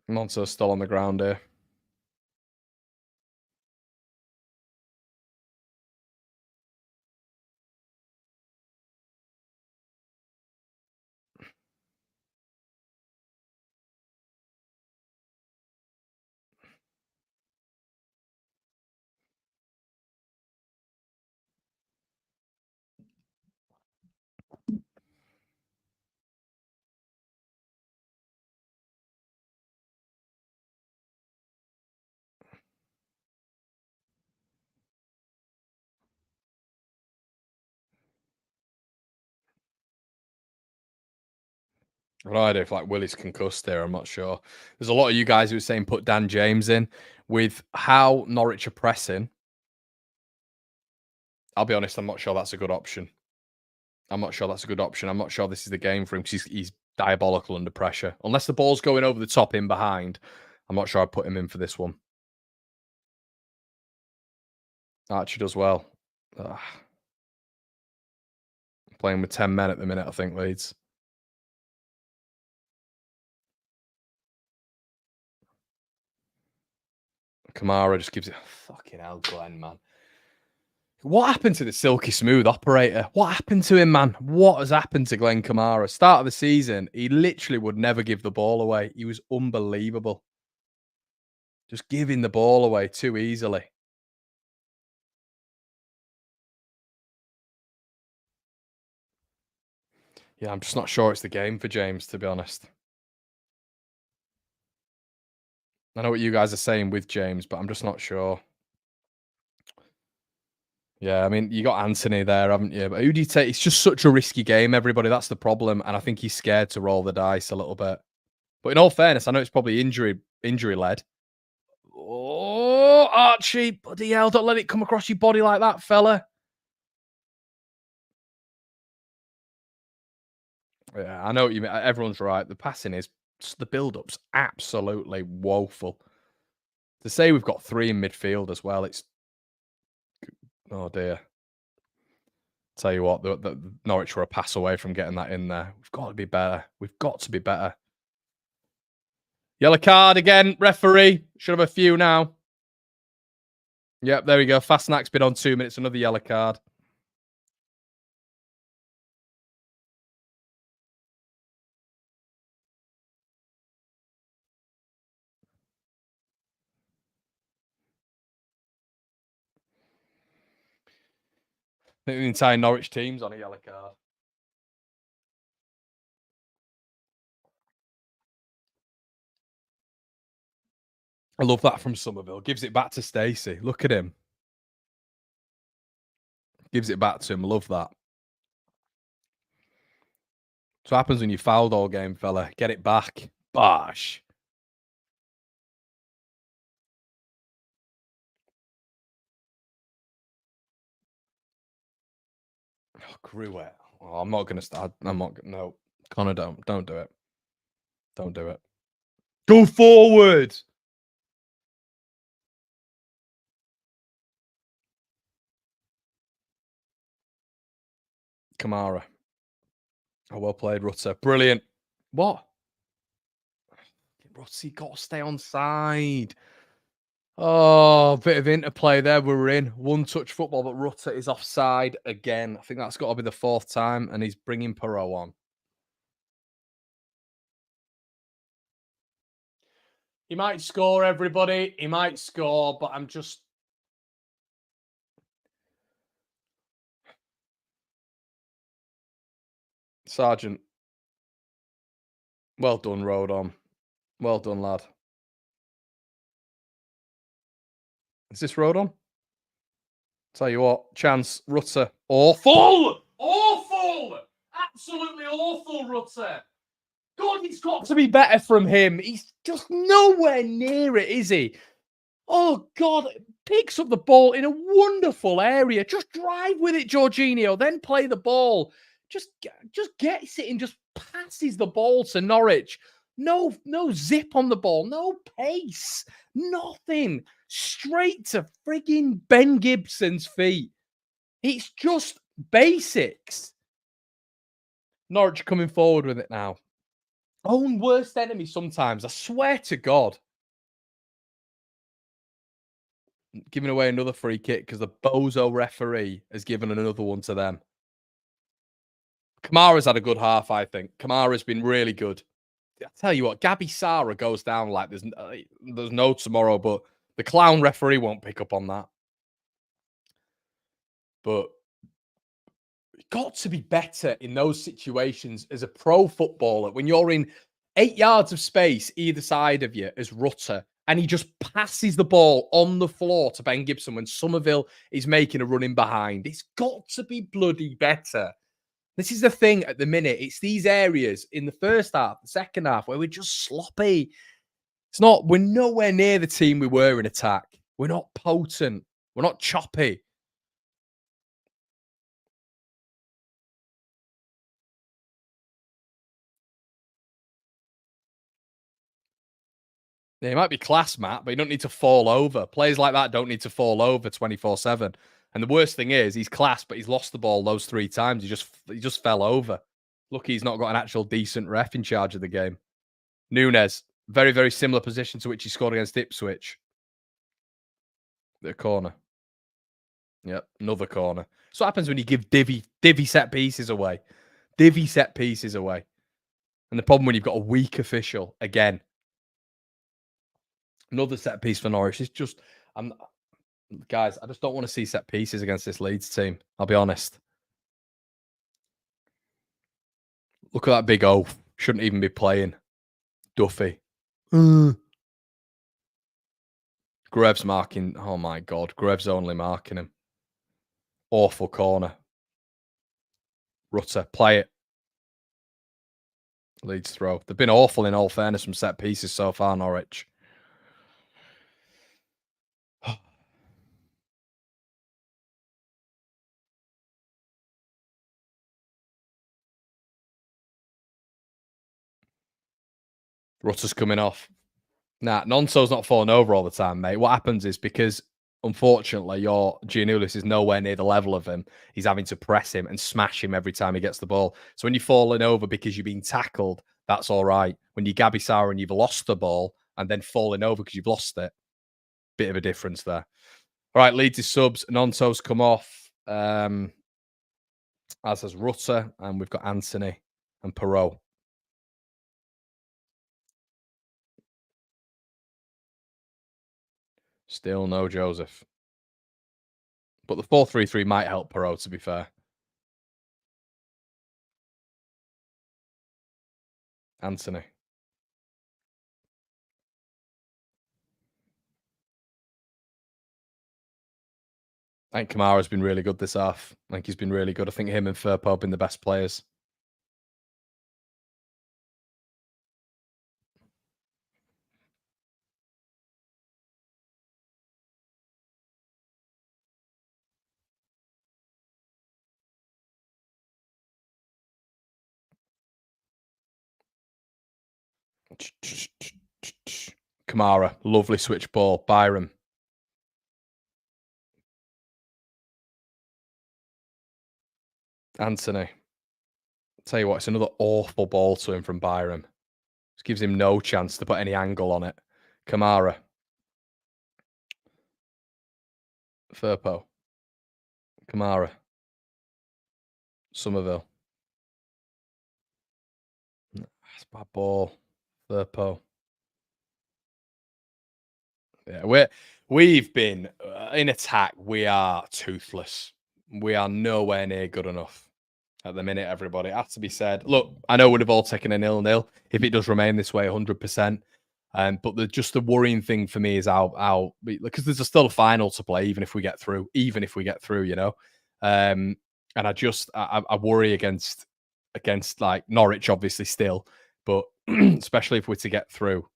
Monster's still on the ground here. Right, if like Willie's concussed there, I'm not sure. There's a lot of you guys who are saying put Dan James in. With how Norwich are pressing, I'll be honest, I'm not sure that's a good option. I'm not sure that's a good option. I'm not sure this is the game for him because he's diabolical under pressure. Unless the ball's going over the top in behind, I'm not sure I'd put him in for this one. Archie does well. Ugh. Playing with 10 men at the minute, I think, Leeds. Kamara just gives it. Fucking hell, Glenn, man. What happened to the silky smooth operator? What happened to him, man? What has happened to Glenn Kamara? Start of the season, he literally would never give the ball away. He was unbelievable. Just giving the ball away too easily. Yeah, I'm just not sure it's the game for James, to be honest. I know what you guys are saying with James, but I'm just not sure. Yeah, I mean, you got Anthony there, haven't you? But who do you take? It's just such a risky game, everybody. That's the problem. And I think he's scared to roll the dice a little bit. But in all fairness, I know it's probably injury led. Oh, Archie, bloody hell, don't let it come across your body like that, fella. Yeah, I know what you mean. Everyone's right. The passing is, the build-up's absolutely woeful. To say we've got 3 in midfield as well, it's, oh dear. Tell you what, the Norwich were a pass away from getting that in there. We've got to be better. We've got to be better. Yellow card again, referee. Should have a few now. Yep, there we go. Fastnack's been on 2 minutes. Another yellow card. I think the entire Norwich team's on a yellow card. I love that from Somerville. Gives it back to Stacey. Look at him. Gives it back to him. Love that. That's what happens when you fouled all game, fella. Get it back. Bosh. Oh, Gruet. Oh, I'm not going to start. I'm not. No. Connor, don't. Don't do it. Don't do it. Go forward. Kamara. Oh, well played, Rutter. Brilliant. What? Rutter, got to stay on side. Oh, bit of interplay there. We're in one touch football, but Rutter is offside again. I think that's got to be the 4th time, and he's bringing Perot on. He might score, everybody. He might score, but I'm just. Sergeant. Well done, Rodon. Well done, lad. Is this Rodon? Tell you what, chance, Rutter. Awful! Awful! Absolutely awful, Rutter. God, it's got to be better from him. He's just nowhere near it, is he? Oh, God. Picks up the ball in a wonderful area. Just drive with it, Jorginho. Then play the ball. Just gets it and just passes the ball to Norwich. No zip on the ball. No pace. Nothing. Straight to frigging Ben Gibson's feet. It's just basics. Norwich coming forward with it now. Own worst enemy sometimes. I swear to God. Giving away another free kick because the bozo referee has given another one to them. Kamara's had a good half, I think. Kamara's been really good. I tell you what, Gabby Sara goes down like there's no tomorrow, but the clown referee won't pick up on that. But got to be better in those situations as a pro footballer when you're in 8 yards of space either side of you as Rutter, and he just passes the ball on the floor to Ben Gibson when Somerville is making a run in behind. It's got to be bloody better. This is the thing at the minute. It's these areas in the first half, the second half, where we're just sloppy. We're nowhere near the team we were in attack. We're not potent. We're not choppy. Yeah, he might be class, Matt, but you don't need to fall over. Players like that don't need to fall over 24/7. And the worst thing is, he's class, but he's lost the ball those 3 times. He just fell over. Lucky he's not got an actual decent ref in charge of the game. Nunes, very, very similar position to which he scored against Ipswich. The corner. Yep, another corner. So what happens when you give divvy set pieces away. Divvy set pieces away. And the problem when you've got a weak official, again. Another set piece for Norwich. It's just, guys, I just don't want to see set pieces against this Leeds team. I'll be honest. Look at that big oaf. Shouldn't even be playing. Duffy. Grev's marking. Oh my God. Grev's only marking him. Awful corner. Rutter. Play it. Leeds throw. They've been awful in all fairness from set pieces so far, Norwich. Rutter's coming off. Nah, Nonso's not falling over all the time, mate. What happens is because, unfortunately, your Giannoulis is nowhere near the level of him. He's having to press him and smash him every time he gets the ball. So when you're falling over because you're being tackled, that's all right. When you're Gabby Sara and you've lost the ball and then falling over because you've lost it, bit of a difference there. All right, Leeds is subs. Nonso's come off, as has Rutter, and we've got Anthony and Perot. Still no Joseph. But the 4-3-3 might help Perot, to be fair. Anthony. I think Kamara's been really good this half. I think he's been really good. I think him and Firpo have been the best players. Kamara, lovely switch ball. Byram. Anthony. Tell you what, it's another awful ball to him from Byram. Just gives him no chance to put any angle on it. Kamara. Firpo. Kamara. Somerville. That's a bad ball. Firpo. Yeah, we've been in attack. We are toothless. We are nowhere near good enough at the minute. Everybody, it has to be said. Look, I know we'd have all taken a 0-0 if it does remain this way, 100%. But the worrying thing for me is how because there's still a final to play, even if we get through, you know. And I worry against like Norwich, obviously still, but especially if we're to get through.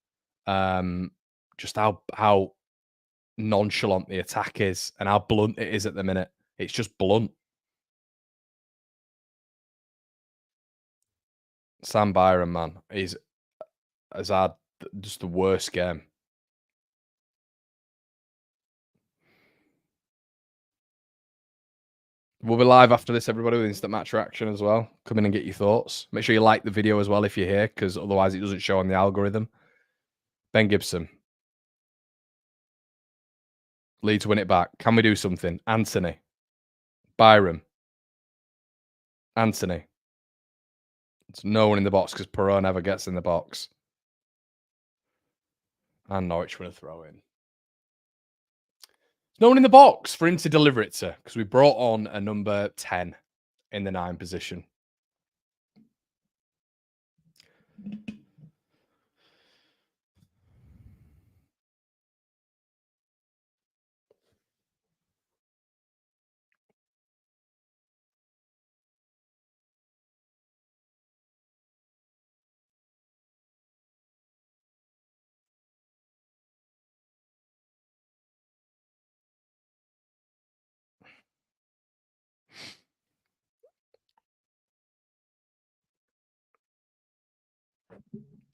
Just how nonchalant the attack is and how blunt it is at the minute. It's just blunt. Sam Byron, man, has had just the worst game. We'll be live after this, everybody, with instant match reaction as well. Come in and get your thoughts. Make sure you like the video as well if you're here, because otherwise it doesn't show on the algorithm. Ben Gibson. Leeds win it back. Can we do something? Anthony. Byram. Anthony. There's no one in the box because Perot never gets in the box. And Norwich win a throw in. There's no one in the box for him to deliver it to, because we brought on a number 10 in the 9 position.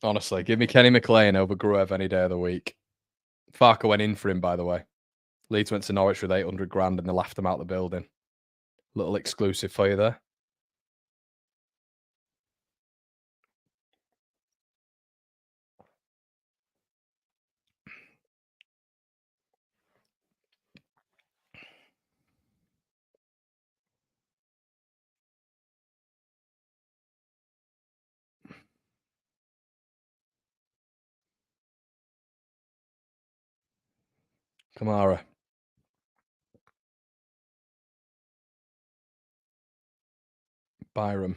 Honestly, give me Kenny McLean over Gruev any day of the week. Farker went in for him, by the way. Leeds went to Norwich with 800 grand and they laughed him out the building. Little exclusive for you there. Kamara. Byram.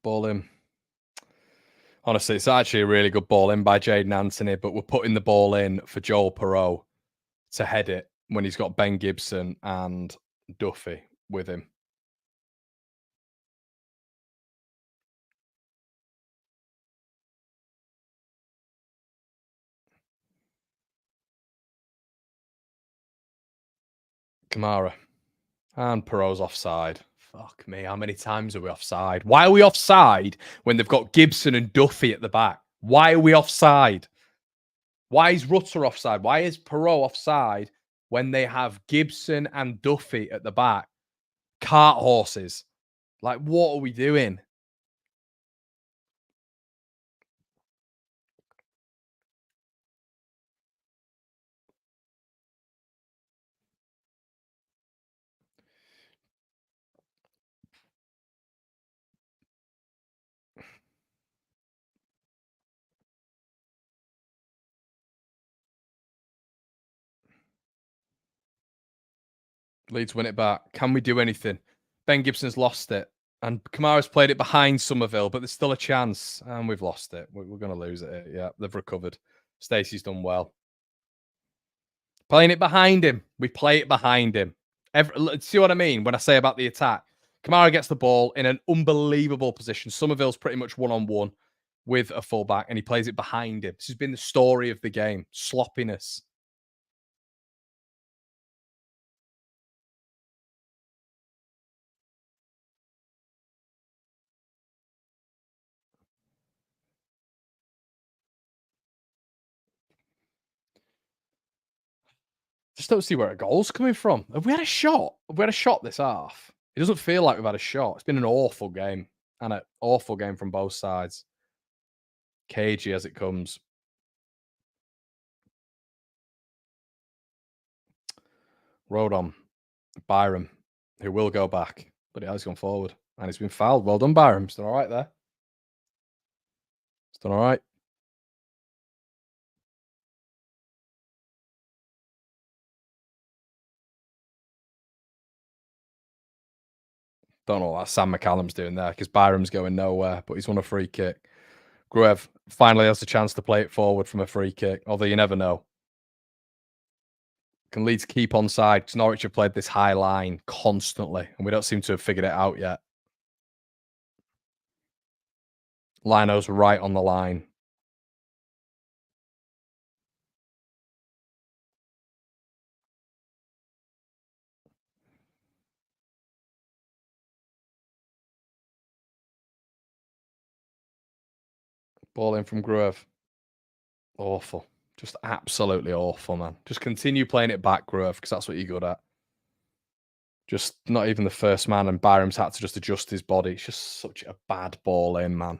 Ball in. Honestly, it's actually a really good ball in by Jaden Anthony, but we're putting the ball in for Joel Perot to head it when he's got Ben Gibson and Duffy with him. Kamara. And Perot's offside. Fuck me, how many times are we offside? Why are we offside when they've got Gibson and Duffy at the back? Why are we offside? Why is Rutter offside? Why is Perot offside when they have Gibson and Duffy at the back? Cart horses. Like, what are we doing? Leeds win it back. Can we do anything? Ben Gibson's lost it. And Kamara's played it behind Somerville, but there's still a chance. And we've lost it. We're going to lose it. Yeah, they've recovered. Stacey's done well. Playing it behind him. We play it behind him. See what I mean when I say about the attack? Kamara gets the ball in an unbelievable position. Somerville's pretty much one-on-one with a fullback, and he plays it behind him. This has been the story of the game. Sloppiness. Just don't see where a goal's coming from. Have we had a shot? Have we had a shot this half? It doesn't feel like we've had a shot. It's been an awful game. And an awful game from both sides. Cagey as it comes. Rodon. Byram, who will go back. But he has gone forward. And he's been fouled. Well done, Byram. He's done all right there. He's done all right. Don't know what Sam McCallum's doing there because Byram's going nowhere, but he's won a free kick. Gruev finally has a chance to play it forward from a free kick, although you never know. Can Leeds keep on side? Because Norwich have played this high line constantly, and we don't seem to have figured it out yet. Lino's right on the line. Ball in from Gruev. Awful. Just absolutely awful, man. Just continue playing it back, Grove, because that's what you're good at. Just not even the first man, and Byram's had to just adjust his body. It's just such a bad ball in, man.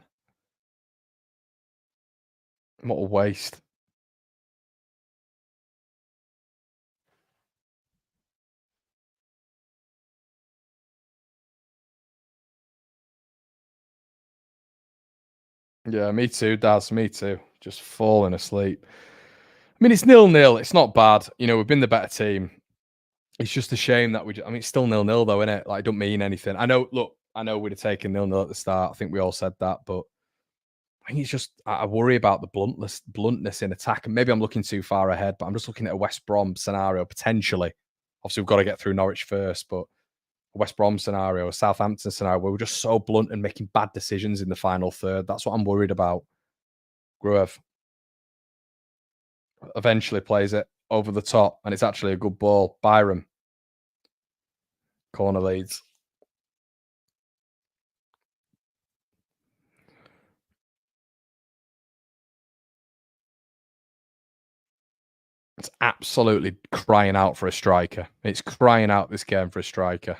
What a waste. Yeah, me too, Daz. Me too. Just falling asleep. I mean, it's 0-0. It's not bad. You know, we've been the better team. It's just a shame that I mean, it's still 0-0 though, innit? Like, it don't mean anything. I know, look, I know we'd have taken 0-0 at the start. I think we all said that, but I think it's just, I worry about the bluntness in attack. And maybe I'm looking too far ahead, but I'm just looking at a West Brom scenario potentially. Obviously, we've got to get through Norwich first, but a West Brom scenario, a Southampton scenario where we're just so blunt and making bad decisions in the final third. That's what I'm worried about. Gruev eventually plays it over the top, and it's actually a good ball. Byram, corner leads. It's absolutely crying out for a striker. It's crying out this game for a striker.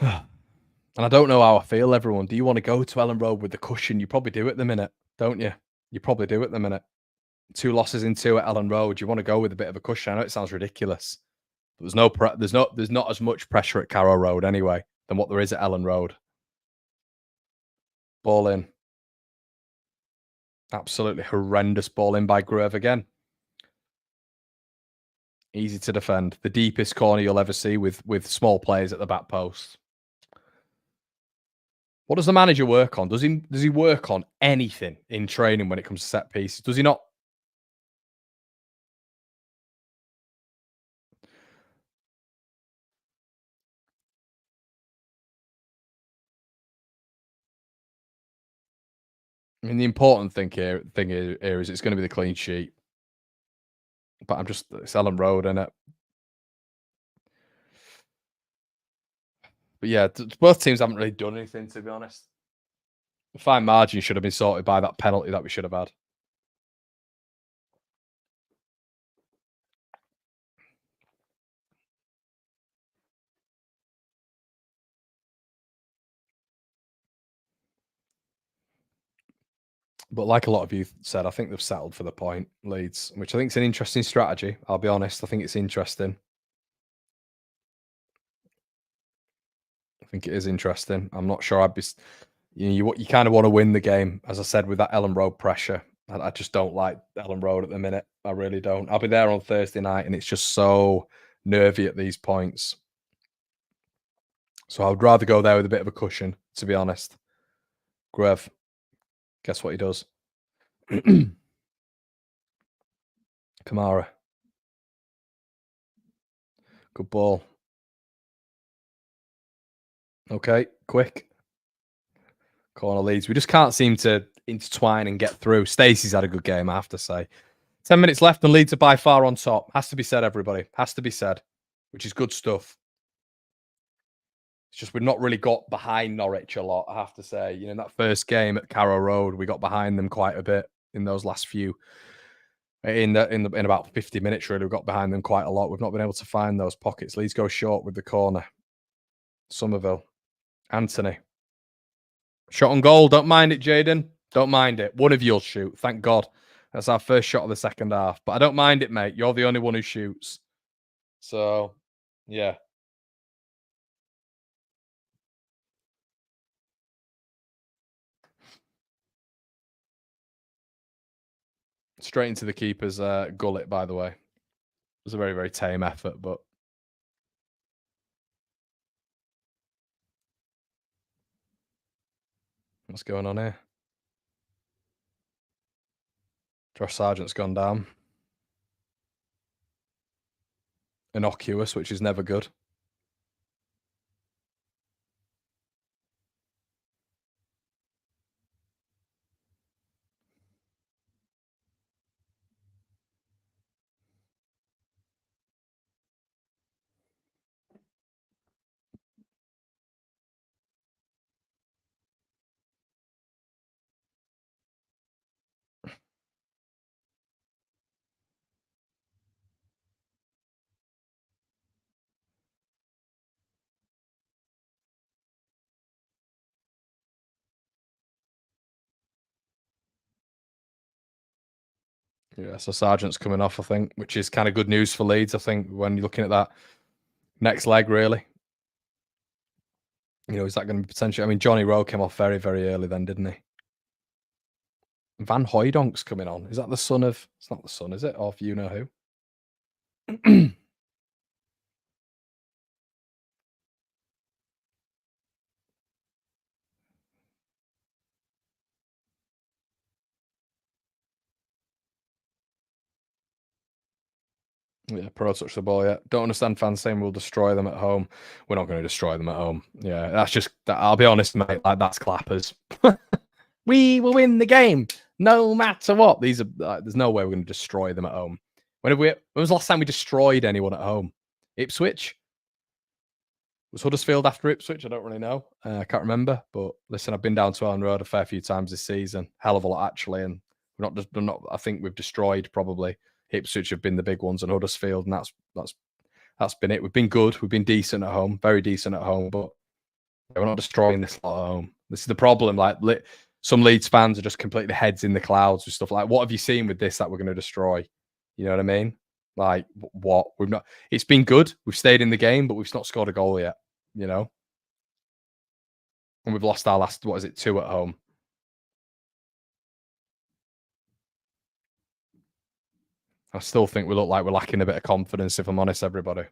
And I don't know how I feel, everyone. Do you want to go to Ellen Road with the cushion? You probably do at the minute, don't you? You probably do at the minute. 2 losses in 2 at Ellen Road. You want to go with a bit of a cushion. I know it sounds ridiculous. But there's not as much pressure at Carrow Road anyway than what there is at Ellen Road. Ball in. Absolutely horrendous ball in by Grove again. Easy to defend. The deepest corner you'll ever see with small players at the back post. What does the manager work on? Does he work on anything in training when it comes to set pieces? Does he not? I mean, the important thing here is it's going to be the clean sheet. But it's Ellen Road, isn't it? But yeah, both teams haven't really done anything, to be honest. The fine margin should have been sorted by that penalty that we should have had. But like a lot of you said, I think they've settled for the point, Leeds, which I think is an interesting strategy. I'll be honest. I think it's interesting. I think it is interesting. I'm not sure I'd be. You kind of want to win the game, as I said, with that Ellen Road pressure. I just don't like Ellen Road at the minute. I really don't. I'll be there on Thursday night, and it's just so nervy at these points. So I would rather go there with a bit of a cushion, to be honest. Grev, guess what he does? Kamara. Good ball. Okay, quick. Corner Leeds. We just can't seem to intertwine and get through. Stacey's had a good game, I have to say. 10 minutes left and Leeds are by far on top. Has to be said, everybody. Has to be said, which is good stuff. It's just we've not really got behind Norwich a lot, I have to say. You know, in that first game at Carrow Road, we got behind them quite a bit in those last few. In about 50 minutes, really, we got behind them quite a lot. We've not been able to find those pockets. Leeds go short with the corner. Somerville. Anthony. Shot on goal. Don't mind it, Jaden. Don't mind it. One of you'll shoot. Thank God. That's our first shot of the second half. But I don't mind it, mate. You're the only one who shoots. So, yeah. Straight into the keeper's gullet, by the way. It was a very, very tame effort, but what's going on here? Josh Sargent's gone down. Innocuous, which is never good. Yeah, so Sargent's coming off, I think, which is kind of good news for Leeds. I think when you're looking at that next leg, really, is that going to be potential? I mean, Johnny Rowe came off very, very early, then, didn't he? Van Hooydonk's coming on. Is that the son of? It's not the son, is it? Or if you know who? Yeah, Pro touch the ball. Yeah, don't understand fans saying we'll destroy them at home. We're not going to destroy them at home. Yeah, that's just. I'll be honest, mate. Like that's clappers. We will win the game no matter what. These are. There's no way we're going to destroy them at home. When was the last time we destroyed anyone at home? Ipswich. Was Huddersfield after Ipswich? I don't really know. I can't remember. But listen, I've been down to Ellen Road a fair few times this season. Hell of a lot actually, and we're not. I think we've destroyed probably. Ipswich have been the big ones, and Huddersfield, and that's been it. We've been good. We've been decent at home, very decent at home, but we're not destroying this lot at home. This is the problem. Like some Leeds fans are just completely heads in the clouds with stuff like, "What have you seen with this that we're going to destroy?" You know what I mean? Like what? We've not. It's been good. We've stayed in the game, but we've not scored a goal yet. You know, and we've lost our last. What is it? 2 at home. I still think we look like we're lacking a bit of confidence. If I'm honest, everybody.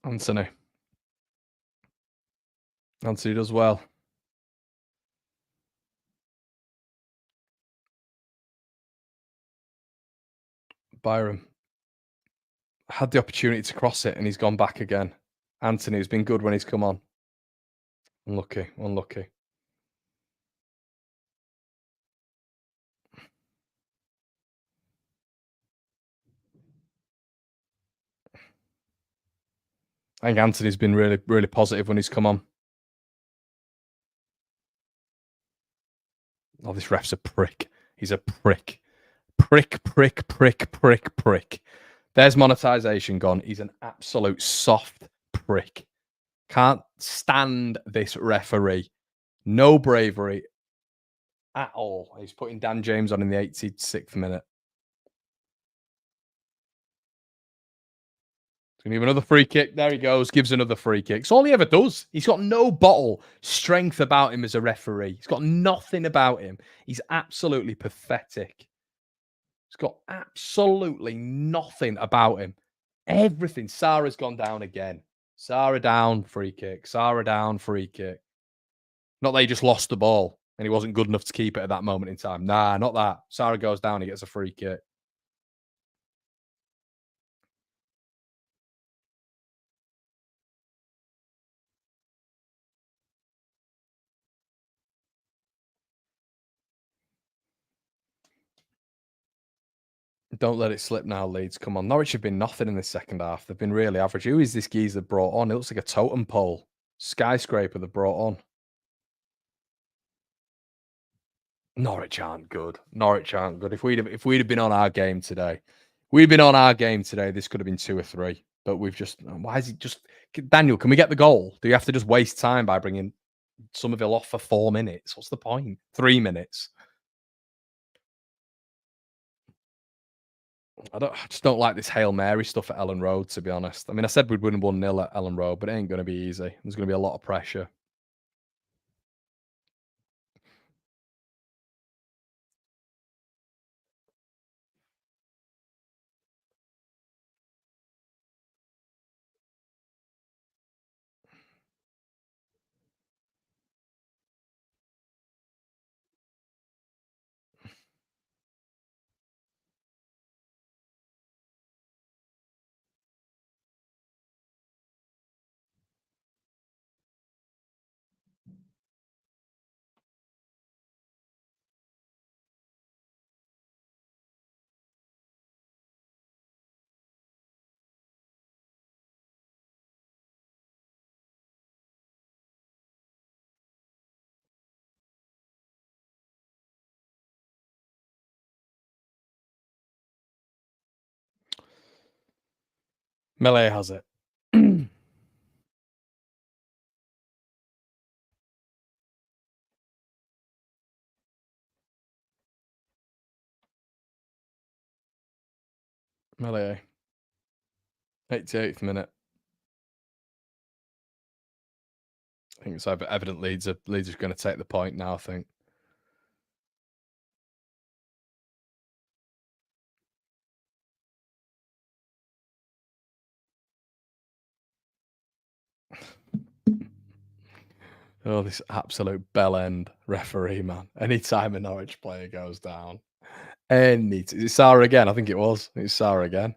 Anthony. Anthony does well. Byron had the opportunity to cross it and he's gone back again. Anthony has been good when he's come on. Unlucky, unlucky. I think Anthony's been really, really positive when he's come on. Oh, this ref's a prick. He's a prick. Prick, prick, prick, prick, prick. There's monetization gone. He's an absolute soft prick. Can't stand this referee. No bravery at all. He's putting Dan James on in the 86th minute. Gonna give another free kick. There he goes. Gives another free kick. It's all he ever does. He's got no bottle strength about him as a referee. He's got nothing about him. He's absolutely pathetic. He's got absolutely nothing about him. Everything. Sarah's gone down again. Sarah down, free kick. Sarah down, free kick. Not that he just lost the ball and he wasn't good enough to keep it at that moment in time. Nah, not that. Sarah goes down, he gets a free kick. Don't let it slip now, Leeds. Come on. Norwich have been nothing in the second half. They've been really average. Who is this geezer brought on? It looks like a totem pole. Skyscraper they brought on. Norwich aren't good. Norwich aren't good. If we'd have been on our game today, this could have been 2 or 3. But we've just why is it just Daniel, can we get the goal? Do you have to just waste time by bringing Somerville off for 4 minutes? What's the point? 3 minutes. I just don't like this Hail Mary stuff at Ellen Road, to be honest. I mean, I said we'd win 1-0 at Ellen Road, but it ain't gonna be easy. There's gonna be a lot of pressure. Melee has it. Melee. 88th minute. I think it's evident Leeds are going to take the point now, I think. Oh, this absolute bell end referee, man. Anytime a Norwich player goes down. Is it Sarah again? I think it was. It's Sarah again.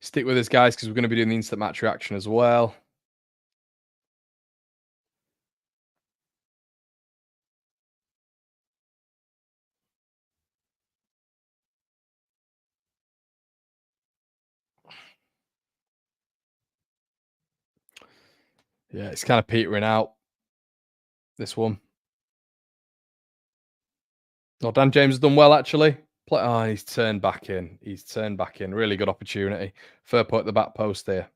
Stick with us, guys, because we're going to be doing the instant match reaction as well. Yeah, it's kind of petering out, this one. Oh, Dan James has done well, actually. Oh, he's turned back in. He's turned back in. Really good opportunity. Fair point at the back post here.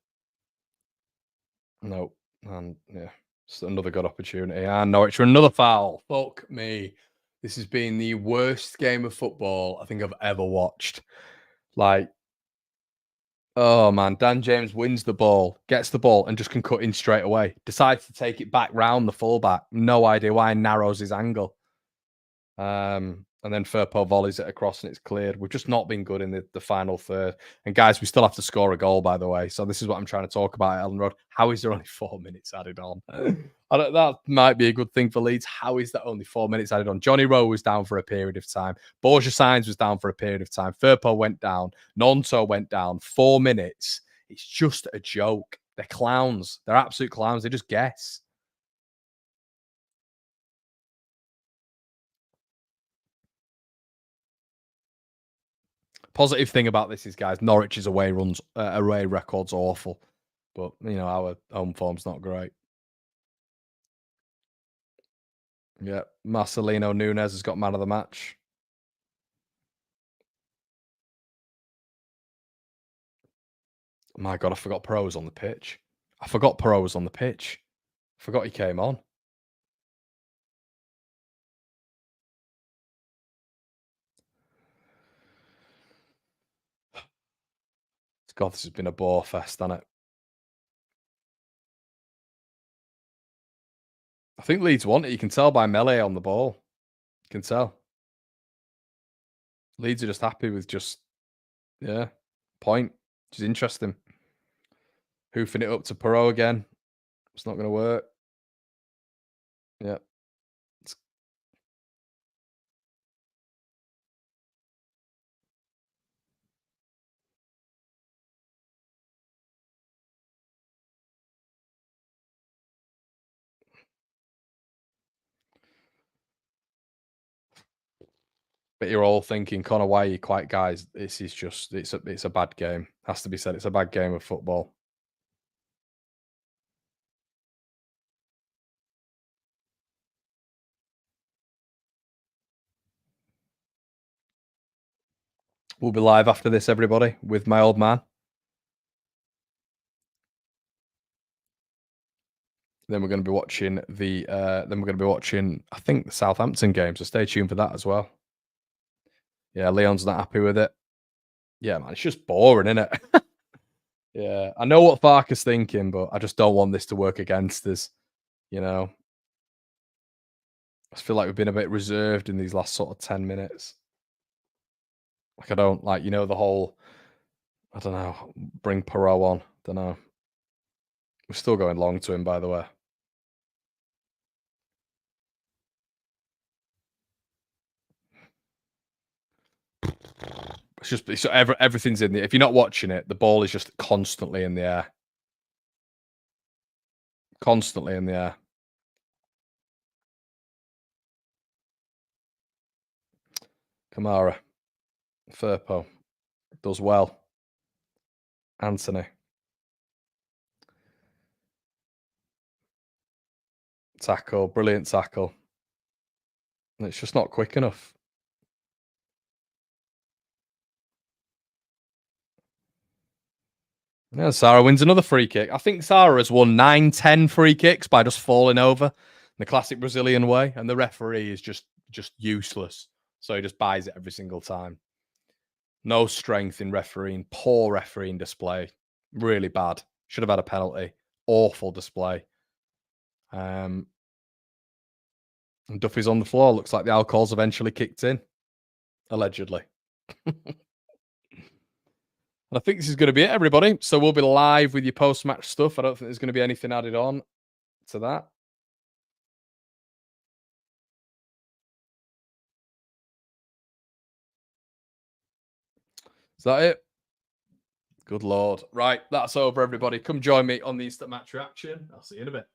Nope. And yeah, it's another good opportunity. And Norwich for another foul. Fuck me. This has been the worst game of football I think I've ever watched. Like, oh man, Dan James wins the ball, gets the ball, and just can cut in straight away. Decides to take it back round the fullback. No idea why, narrows his angle. And then Firpo volleys it across and it's cleared. We've just not been good in the final third. And guys, we still have to score a goal, by the way. So this is what I'm trying to talk about at Ellen Road. How is there only 4 minutes added on? That might be a good thing for Leeds. How is that only 4 minutes added on? Johnny Rowe was down for a period of time. Borja Sainz was down for a period of time. Firpo went down. Nonto went down. 4 minutes. It's just a joke. They're clowns. They're absolute clowns. They just guess. Positive thing about this is, guys, Norwich's away record's awful, but our home form's not great. Yeah, Marcelino Nunes has got man of the match. My God, I forgot Perot was on the pitch. I forgot he came on. God, this has been a bore fest, hasn't it? I think Leeds want it. You can tell by melee on the ball. You can tell. Leeds are just happy with point. Which is interesting. Hoofing it up to Perot again. It's not going to work. Yeah. But you're all thinking, Connor, why are you quiet, guys? This is just it's a bad game. Has to be said. It's a bad game of football. We'll be live after this, everybody, with my old man. Then we're going to be watching I think, the Southampton game. So stay tuned for that as well. Yeah, Leon's not happy with it. Yeah, man, it's just boring, isn't it? Yeah, I know what Farker's thinking, but I just don't want this to work against us. I feel like we've been a bit reserved in these last sort of 10 minutes. Like, I don't like, the whole, I don't know, bring Perot on. Don't know. We're still going long to him, by the way. Everything's in the. If you're not watching it, the ball is just constantly in the air. Constantly in the air. Kamara. Firpo. Does well. Anthony. Tackle. Brilliant tackle. And it's just not quick enough. Yeah, Sarah wins another free kick. I think Sarah has won 9-10 free kicks by just falling over in the classic Brazilian way, and the referee is just useless. So he just buys it every single time. No strength in refereeing. Poor refereeing display. Really bad. Should have had a penalty. Awful display. And Duffy's on the floor. Looks like the alcohol's eventually kicked in. Allegedly. And I think this is going to be it, everybody. So we'll be live with your post-match stuff. I don't think there's going to be anything added on to that. Is that it? Good Lord. Right, that's over, everybody. Come join me on the instant match reaction. I'll see you in a bit.